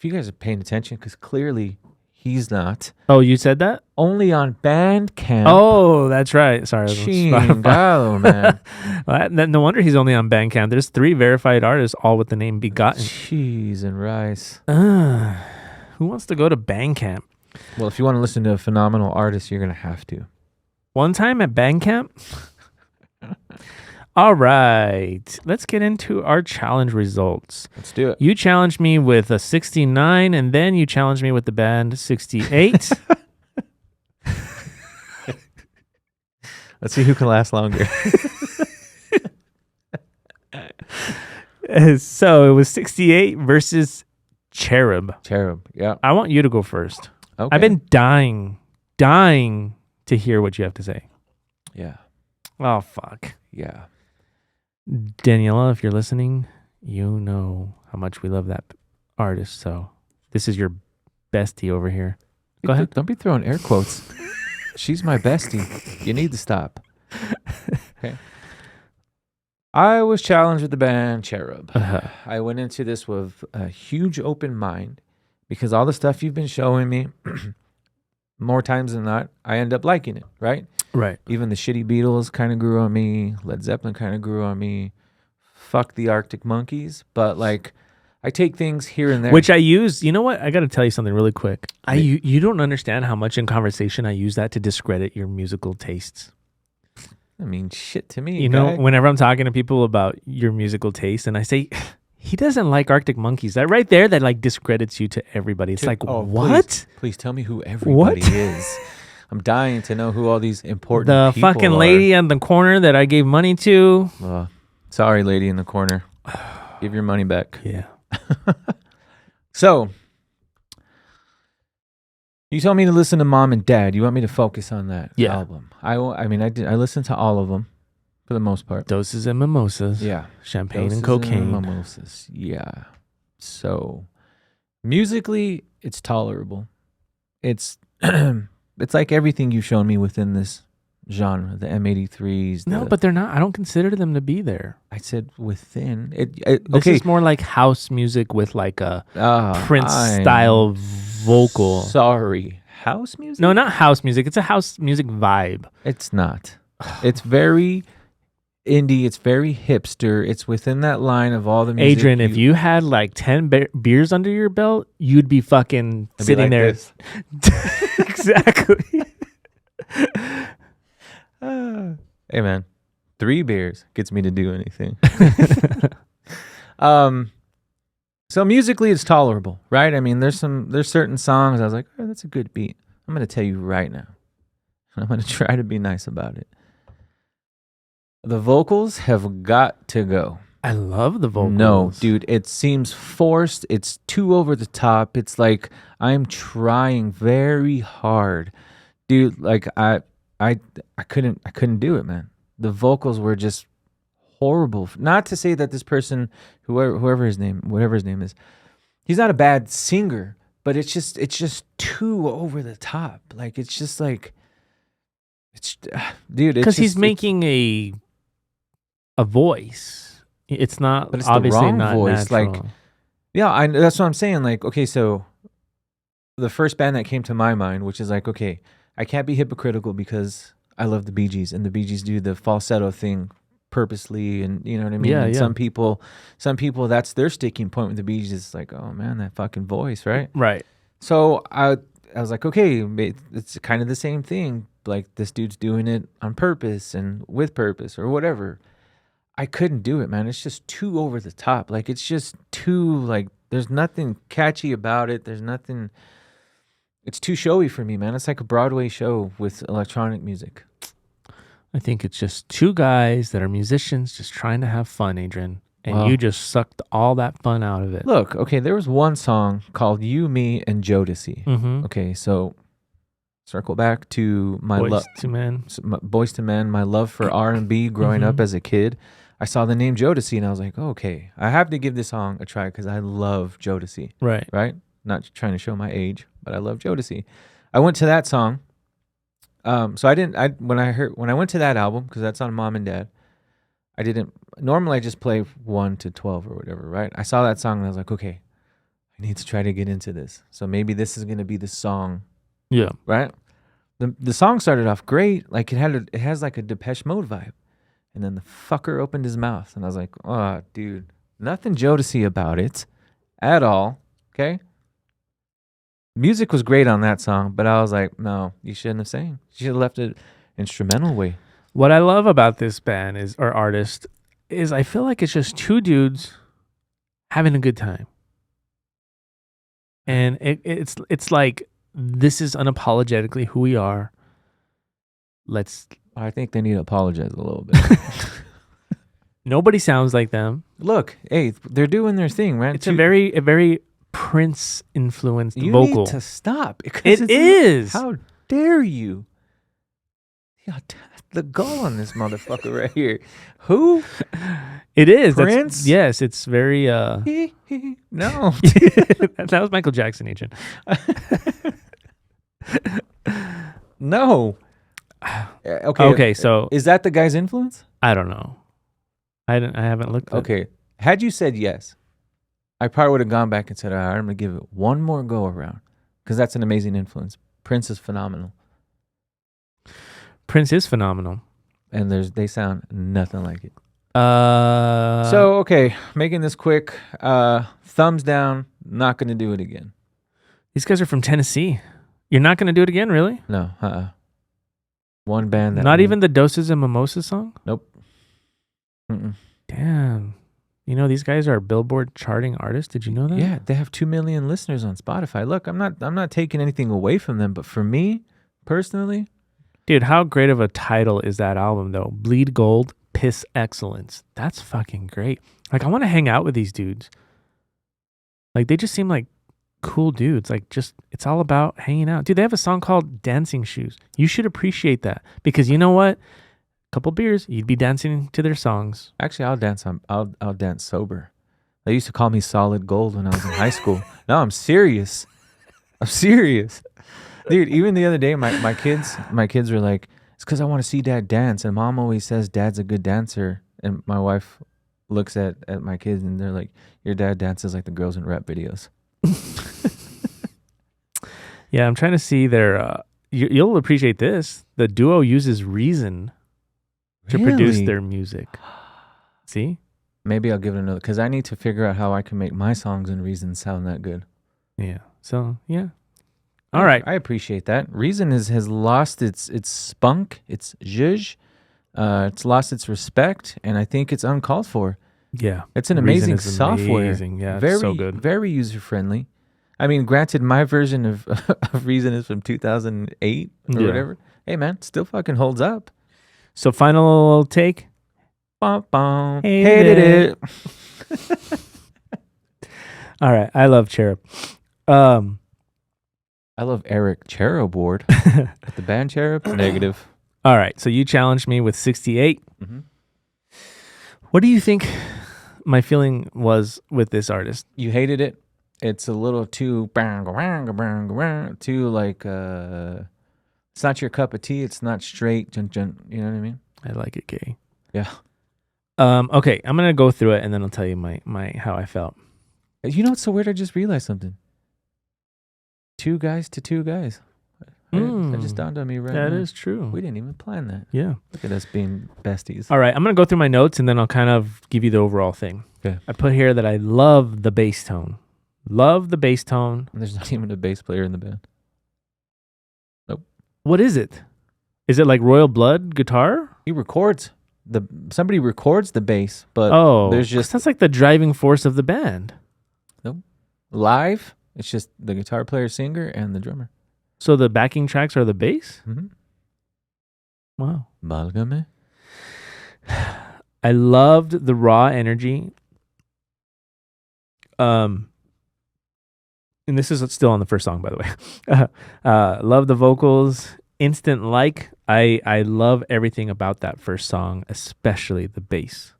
you guys are paying attention, because clearly he's not. Oh, you said that? Only on Bandcamp. Oh, that's right. Sorry. Chingado, man. No wonder he's only on Bandcamp. There's 3 verified artists, all with the name Begotten. Cheese and rice. Who wants to go to Bandcamp? Well, if you want to listen to a phenomenal artist, you're going to have to. One time at Bandcamp? All right. Let's get into our challenge results. Let's do it. You challenged me with a 69, and then you challenged me with the band 68. Let's see who can last longer. So it was 68 versus Cherub. Yeah. I want you to go first. Okay. I've been dying to hear what you have to say. Yeah. Oh, fuck. Yeah. Daniela, if you're listening, you know how much we love that artist. So this is your bestie over here. Go ahead. Don't be throwing air quotes. She's my bestie. You need to stop. Okay. I was challenged with the band Cherub. I went into this with a huge open mind because all the stuff you've been showing me, more times than not, I end up liking it, right? Right. Even the shitty Beatles kind of grew on me. Led Zeppelin kind of grew on me. Fuck the Arctic Monkeys. But like, I take things here and there. Which I use. You know what? I got to tell you something really quick. You don't understand how much in conversation I use that to discredit your musical tastes. I mean, shit to me. You know, whenever I'm talking to people about your musical taste and I say, he doesn't like Arctic Monkeys, that right there, that like discredits you to everybody. It's like, what? Please tell me who everybody is. I'm dying to know who all these important people are. The fucking lady in the corner that I gave money to. Sorry, lady in the corner. Give your money back. Yeah. So, you told me to listen to Mom and Dad. You want me to focus on that album? I mean, I did. I listened to all of them for the most part. Doses and mimosas. Yeah. Champagne Doses and cocaine. and mimosas. Yeah. So, musically, it's tolerable. It's it's like everything you've shown me within this genre, the M83s. No, but they're not. I don't consider them to be there. I said within it. This is more like house music with like a Prince style vocal. Sorry, house music? No, not house music. It's a house music vibe. It's not. It's very indie. It's very hipster. It's within that line of all the music. Adrian, if you had like 10 beers under your belt, you'd be fucking sitting there. Exactly. Hey man, 3 beers gets me to do anything. So musically it's tolerable, right? I mean, there's certain songs I was like, oh, that's a good beat. I'm gonna tell you right now. I'm gonna try to be nice about it. The vocals have got to go. I love the vocals. No, dude, it seems forced. It's too over the top. It's like I'm trying very hard, dude. Like I couldn't do it, man. The vocals were just horrible. Not to say that this person, whatever his name is, he's not a bad singer, but it's just too over the top. Like it's just like it's, dude. Because he's making a voice. It's not, but it's obviously the wrong not voice. natural. Like, yeah, that's what I'm saying. Like, okay, so the first band that came to my mind, which is like, okay, I can't be hypocritical because I love the Bee Gees, and the Bee Gees do the falsetto thing purposely, and you know what I mean. Yeah, and yeah. Some people, that's their sticking point with the Bee Gees. It's like, oh man, that fucking voice, right? Right. So I was like, okay, it's kind of the same thing. Like this dude's doing it on purpose and with purpose or whatever. I couldn't do it, man. It's just too over the top. Like it's just too like there's nothing catchy about it. There's nothing. It's too showy for me, man. It's like a Broadway show with electronic music. I think it's just two guys that are musicians just trying to have fun, Adrian. And you just sucked all that fun out of it. Look, okay, there was one song called You, Me, and Jodeci. Mm-hmm. Okay, so circle back to my love. Boys to Men, my love for R&B growing up as a kid. I saw the name Jodeci and I was like, oh, okay, I have to give this song a try because I love Jodeci. Right. Right? Not trying to show my age, but I love Jodeci. I went to that song. So when I went to that album, because that's on Mom and Dad, I didn't, normally I just play 1 to 12 or whatever, right? I saw that song and I was like, okay, I need to try to get into this. So maybe this is going to be the song. Yeah. Right? The song started off great. Like it has like a Depeche Mode vibe. And then the fucker opened his mouth and I was like, oh, dude, nothing Jodeci about it at all. Okay? Music was great on that song, but I was like, no, you shouldn't have sang. You should have left it instrumental way. What I love about this band or artist is I feel like it's just two dudes having a good time. And it's like, this is unapologetically who we are. I think they need to apologize a little bit. Nobody sounds like them. Look, hey, they're doing their thing, man. It's a very Prince influenced you vocal. Need to stop. It is. How dare you? Yeah, the goal on this motherfucker right here. Who? It is. Prince? Yes, it's very No. That was Michael Jackson, Agent. No. Okay, so is that the guy's influence? I don't know. I haven't looked. Okay. Had you said yes, I probably would have gone back and said, all right, I'm going to give it one more go around because that's an amazing influence. Prince is phenomenal. Prince is phenomenal. And they sound nothing like it. So, okay, making this quick. Thumbs down, not going to do it again. These guys are from Tennessee. You're not going to do it again, really? No, One band that... Not even the Doses and Mimosas song? Nope. Mm-mm. Damn. You know, these guys are Billboard charting artists. Did you know that? Yeah, they have 2 million listeners on Spotify. Look, I'm not taking anything away from them, but for me, personally... Dude, how great of a title is that album, though? Bleed Gold, Piss Excellence. That's fucking great. Like, I want to hang out with these dudes. Like, they just seem like cool dudes. Like, just, it's all about hanging out. Dude, they have a song called Dancing Shoes. You should appreciate that, because you know what? Couple beers, you'd be dancing to their songs. Actually, I'll dance. I'll dance sober. They used to call me solid gold when I was in high school. No, I'm serious. I'm serious, dude. Even the other day, my kids were like, "It's because I want to see Dad dance," and Mom always says Dad's a good dancer, and my wife looks at my kids and they're like, "Your dad dances like the girls in rap videos." Yeah, I'm trying to see their. You'll appreciate this. The duo uses Reason to produce Really? their music. See? Maybe I'll give it another, because I need to figure out how I can make my songs and Reason sound that good. Yeah. So yeah. All right. I appreciate that. Reason has lost its spunk, its zhuzh. It's lost its respect, and I think it's uncalled for. Yeah. It's an Reason amazing is software. amazing. Yeah, it's Very, so good. very user friendly. I mean, granted, my version of Reason is from 2008 or Yeah. whatever. Hey, man, still fucking holds up. So final take. Bum, bum. Hated Hated it. All right. I love Cherub. I love Eric Cherub Ward. But the band Cherub, negative. All right. So you challenged me with 68. Mm-hmm. What do you think my feeling was with this artist? You hated it. It's a little too like it's not your cup of tea. It's not straight. You know what I mean? I like it gay. Yeah. Okay. I'm gonna go through it and then I'll tell you my how I felt. You know what's so weird? I just realized something. 2 guys to 2 guys. That just dawned on me right now. That is true. We didn't even plan that. Yeah. Look at us being besties. All right. I'm gonna go through my notes and then I'll kind of give you the overall thing. Okay. I put here that I love the bass tone. Love the bass tone. And there's not even a bass player in the band. What is it? Is it like Royal Blood guitar? He records somebody records the bass, but there's 'cause just that's like the driving force of the band. live. It's just the guitar player, singer, and the drummer. So the backing tracks are the bass? Mm-hmm. Wow. Balgame. I loved the raw energy. And this is still on the first song, by the way. Love the vocals. Instant like. I love everything about that first song, especially the bass.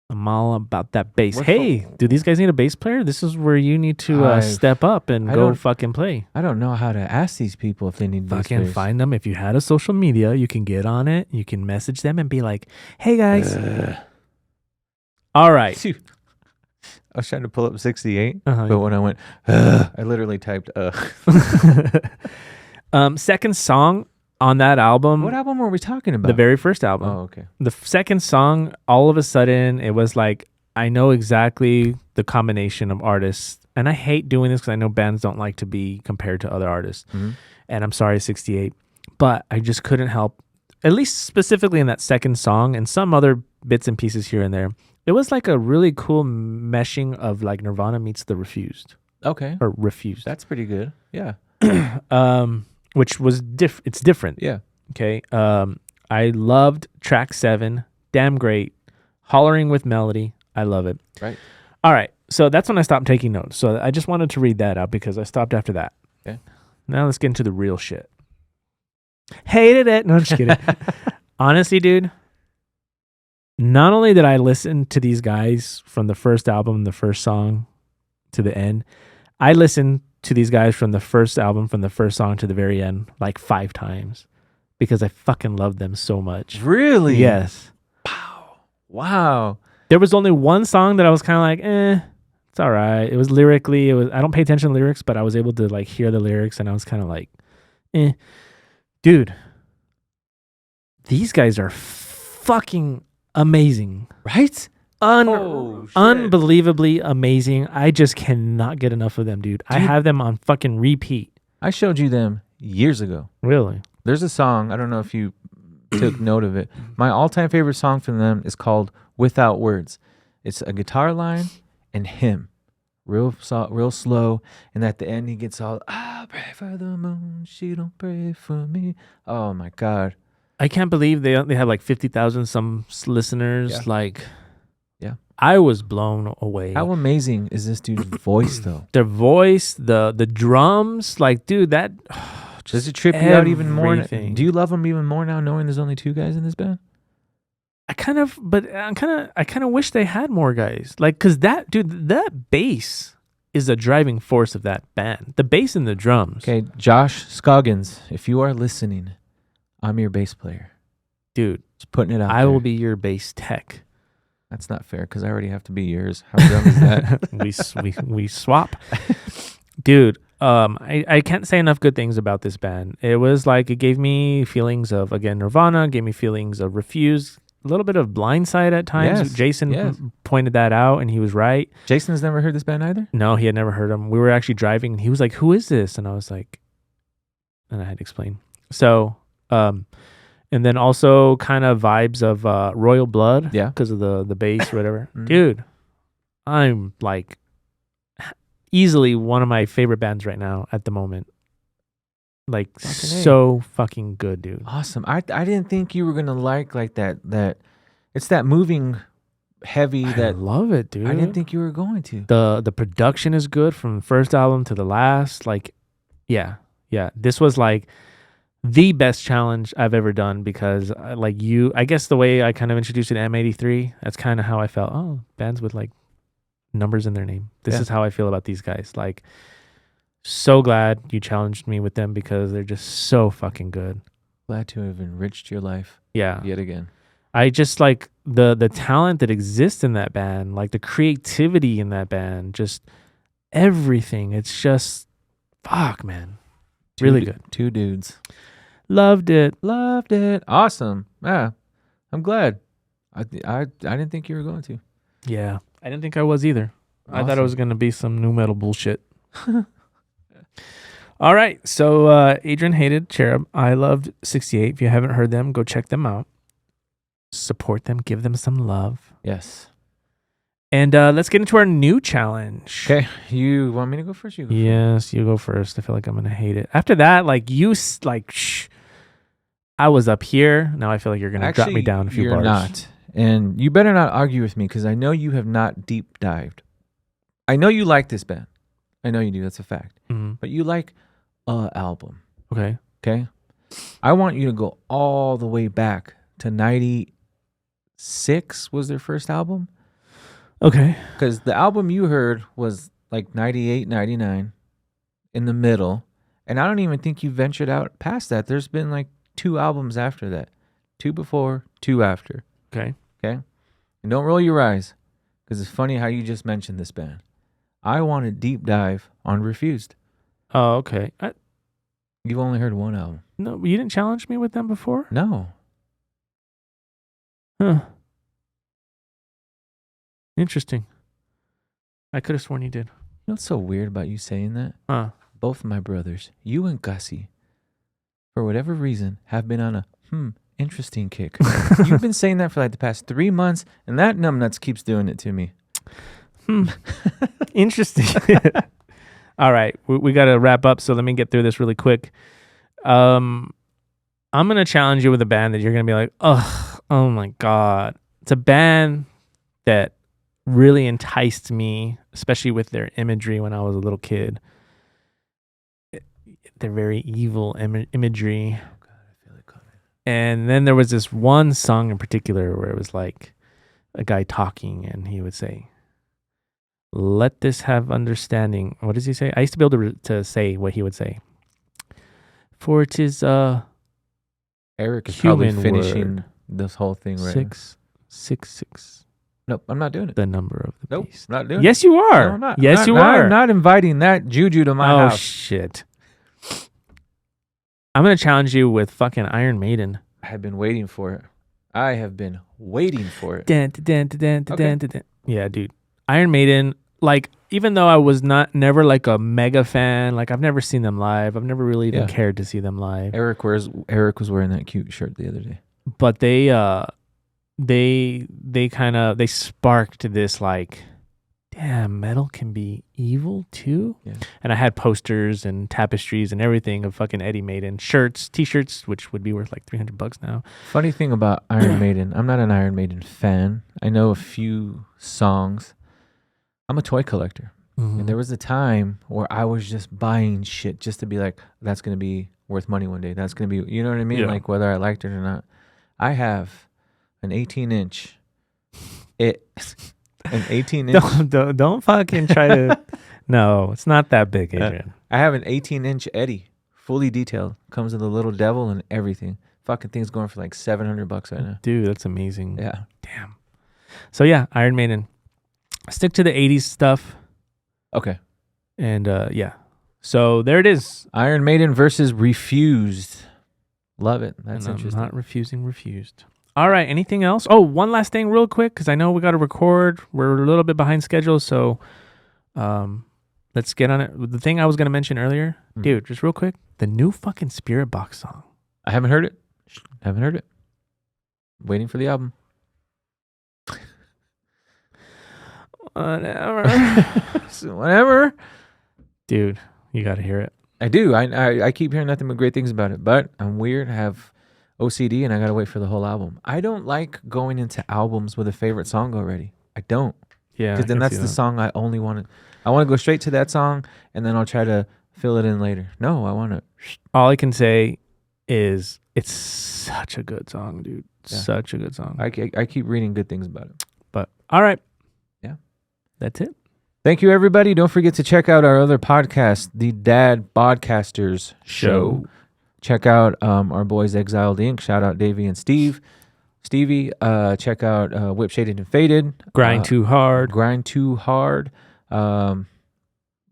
I'm all about that bass. Hey, do these guys need a bass player? This is where you need to step up and go fucking play. I don't know how to ask these people if they need bass Fucking players. find them. If you had a social media, you can get on it. You can message them and be like, hey guys. All right. I was trying to pull up 68, Uh-huh. but when I went, I literally typed, Second song on that album. What album were we talking about? The very first album. Oh, okay. The second song, all of a sudden, it was like, I know exactly the combination of artists. And I hate doing this because I know bands don't like to be compared to other artists. Mm-hmm. And I'm sorry, 68. But I just couldn't help, at least specifically in that second song and some other bits and pieces here and there. It was like a really cool meshing of like Nirvana meets The Refused. Okay. Or Refused. That's pretty good. Yeah. Which was it's different. Yeah. Okay. I loved track 7. Damn great. Hollering with melody. I love it. Right. All right. So that's when I stopped taking notes. So I just wanted to read that out because I stopped after that. Okay. Now let's get into the real shit. Hated it. No, I'm just kidding. Honestly, dude, not only did I listen to these guys from the first album, the first song to the end, I listened to these guys from the first album, from the first song to the very end, like 5 times because I fucking loved them so much. Really? Yes. Wow. There was only one song that I was kind of like, it's all right. It was lyrically, I don't pay attention to lyrics, but I was able to like hear the lyrics and I was kind of like, Dude, these guys are fucking amazing. Right? Unbelievably amazing. I just cannot get enough of them, dude. I have them on fucking repeat. I showed you them years ago. Really? There's a song, I don't know if you took note of it. My all-time favorite song from them is called Without Words. It's a guitar line and him. Real slow. And at the end, he gets all, I pray for the moon. She don't pray for me. Oh, my God. I can't believe they have like 50,000 some listeners. Yeah. Like, Yeah. I was blown away. How amazing is this dude's voice, though? Their voice, the drums, like, dude, that Does it trip you out even more? everything. Do you love them even more now, knowing there's only 2 guys in this band? I kind of wish they had more guys. Like, cause that bass is the driving force of that band. The bass and the drums. Okay, Josh Scoggins, if you are listening, I'm your bass player. Dude, Just putting it out I there. will be your bass tech. That's not fair because I already have to be yours. How dumb is that? we swap. Dude, I can't say enough good things about this band. It was like, it gave me feelings of, again, Nirvana, gave me feelings of Refuse, a little bit of Blindside at times. Yes, Jason yes. pointed that out, and he was right. Jason's never heard this band either? No, he had never heard him. We were actually driving, and he was like, "Who is this?" And I was like, and I had to explain. So, and then also kind of vibes of Royal Blood, Yeah. because of the bass, or whatever. Mhm. Dude, I'm like easily one of my favorite bands right now at the moment. Like, Fucking A. so fucking good, dude. Awesome. I didn't think you were gonna like that. It's that moving heavy I that love it, dude. I didn't think you were going to. The production is good from the first album to the last. Like, yeah. This was like the best challenge I've ever done, because I guess the way I kind of introduced it to M83, that's kind of how I felt. Oh, bands with like numbers in their name. This Yeah. is how I feel about these guys. Like, so glad you challenged me with them, because they're just so fucking good. Glad to have enriched your life Yeah. yet again. I just like the talent that exists in that band, like the creativity in that band, just everything. It's just, fuck, man. Really good. 2 dudes. Loved it. Loved it. Awesome. Yeah. I'm glad. I didn't think you were going to. Yeah. I didn't think I was either. I thought it Awesome. was going to be some new metal bullshit. All right. So Adrian hated Cherub. I loved 68. If you haven't heard them, go check them out. Support them. Give them some love. Yes. And let's get into our new challenge. Okay. You want me to go first? You go first. Yes, you go first. I feel like I'm gonna hate it. After that, like I was up here. Now I feel like you're gonna drop me down a few you're bars. not. And you better not argue with me because I know you have not deep dived. I know you like this band. I know you do. That's a fact. Mhm. But you like a album. Okay. Okay. I want you to go all the way back to 96 was their first album. Okay. Because the album you heard was like 98, 99 in the middle. And I don't even think you ventured out past that. There's been like 2 albums after that. 2 before, 2 after. Okay. Okay? And don't roll your eyes because it's funny how you just mentioned this band. I want a deep dive on Refused. Oh, okay. You've only heard 1 album. No, you didn't challenge me with them before? No. Huh. Interesting. I could have sworn you did. You know what's so weird about you saying that? Huh. Both of my brothers, you and Gussie, for whatever reason, have been on a interesting kick. You've been saying that for like the past 3 months, and that numbnuts keeps doing it to me. Interesting. All right. We got to wrap up, so let me get through this really quick. I'm going to challenge you with a band that you're going to be like, oh my God. It's a band that really enticed me, especially with their imagery when I was a little kid. Their very evil imagery. Oh God, I feel it coming. And then there was this one song in particular where it was like a guy talking, and he would say, "Let this have understanding." What does he say? I used to be able to say what he would say. For it is Eric is probably human finishing word. this whole thing right now. 666. Nope, I'm not doing it. The number of the Nope, beast. not doing it. Yes, you are. No, I'm not. Yes, you are. I'm not inviting that juju to my Oh house. shit! I'm gonna challenge you with fucking Iron Maiden. I have been waiting for it. I have been waiting for it. Dun, dun, dun, dun, dun, dun, dun. Yeah, dude. Iron Maiden. Like, even though I was never like a mega fan, like I've never seen them live. I've never really even cared to see them live. Eric was wearing that cute shirt the other day. But they sparked this like, damn, metal can be evil too. Yeah. And I had posters and tapestries and everything of fucking Eddie Maiden shirts, t-shirts, which would be worth like $300 now. Funny thing about Iron Maiden, I'm not an Iron Maiden fan. I know a few songs. I'm a toy collector. Mm-hmm. And there was a time where I was just buying shit just to be like, that's going to be worth money one day. That's going to be, you know what I mean? Yeah. Like whether I liked it or not. I have an 18-inch. An 18-inch. Don't fucking try to. No, it's not that big, Adrian. I have an 18-inch Eddie, fully detailed. Comes with a little devil and everything. Fucking thing's going for like $700 right now. Dude, that's amazing. Yeah. Damn. So yeah, Iron Maiden. Stick to the 80s stuff. Okay. And yeah. So there it is. Iron Maiden versus Refused. Love it. That's And interesting. I'm not refused. All right. Anything else? Oh, one last thing real quick, because I know we got to record. We're a little bit behind schedule. So let's get on it. The thing I was going to mention earlier, dude, just real quick, the new fucking Spirit Box song. I haven't heard it. Waiting for the album. Whatever. Dude, you got to hear it. I do. I keep hearing nothing but great things about it, but I'm weird. I have OCD and I got to wait for the whole album. I don't like going into albums with a favorite song already. I don't. Yeah. Because then that's the song I only want to. I want to go straight to that song and then I'll try to fill it in later. No, I want to. All I can say is it's such a good song, dude. Yeah. Such a good song. I keep reading good things about it. But all right. Yeah. That's it. Thank you, everybody. Don't forget to check out our other podcast, The Dad Podcasters Show. Check out our boys Exiled Inc. Shout out Davey and Stevie. Check out Whip Shaded and Faded. Grind Too Hard. Moat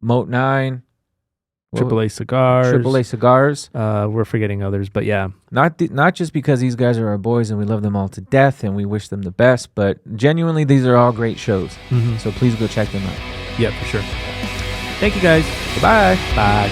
9. AAA Cigars. AAA Cigars. We're forgetting others, but yeah. Not just because these guys are our boys and we love them all to death and we wish them the best, but genuinely these are all great shows. Mm-hmm. So please go check them out. Yeah, for sure. Thank you, guys. Goodbye. Bye.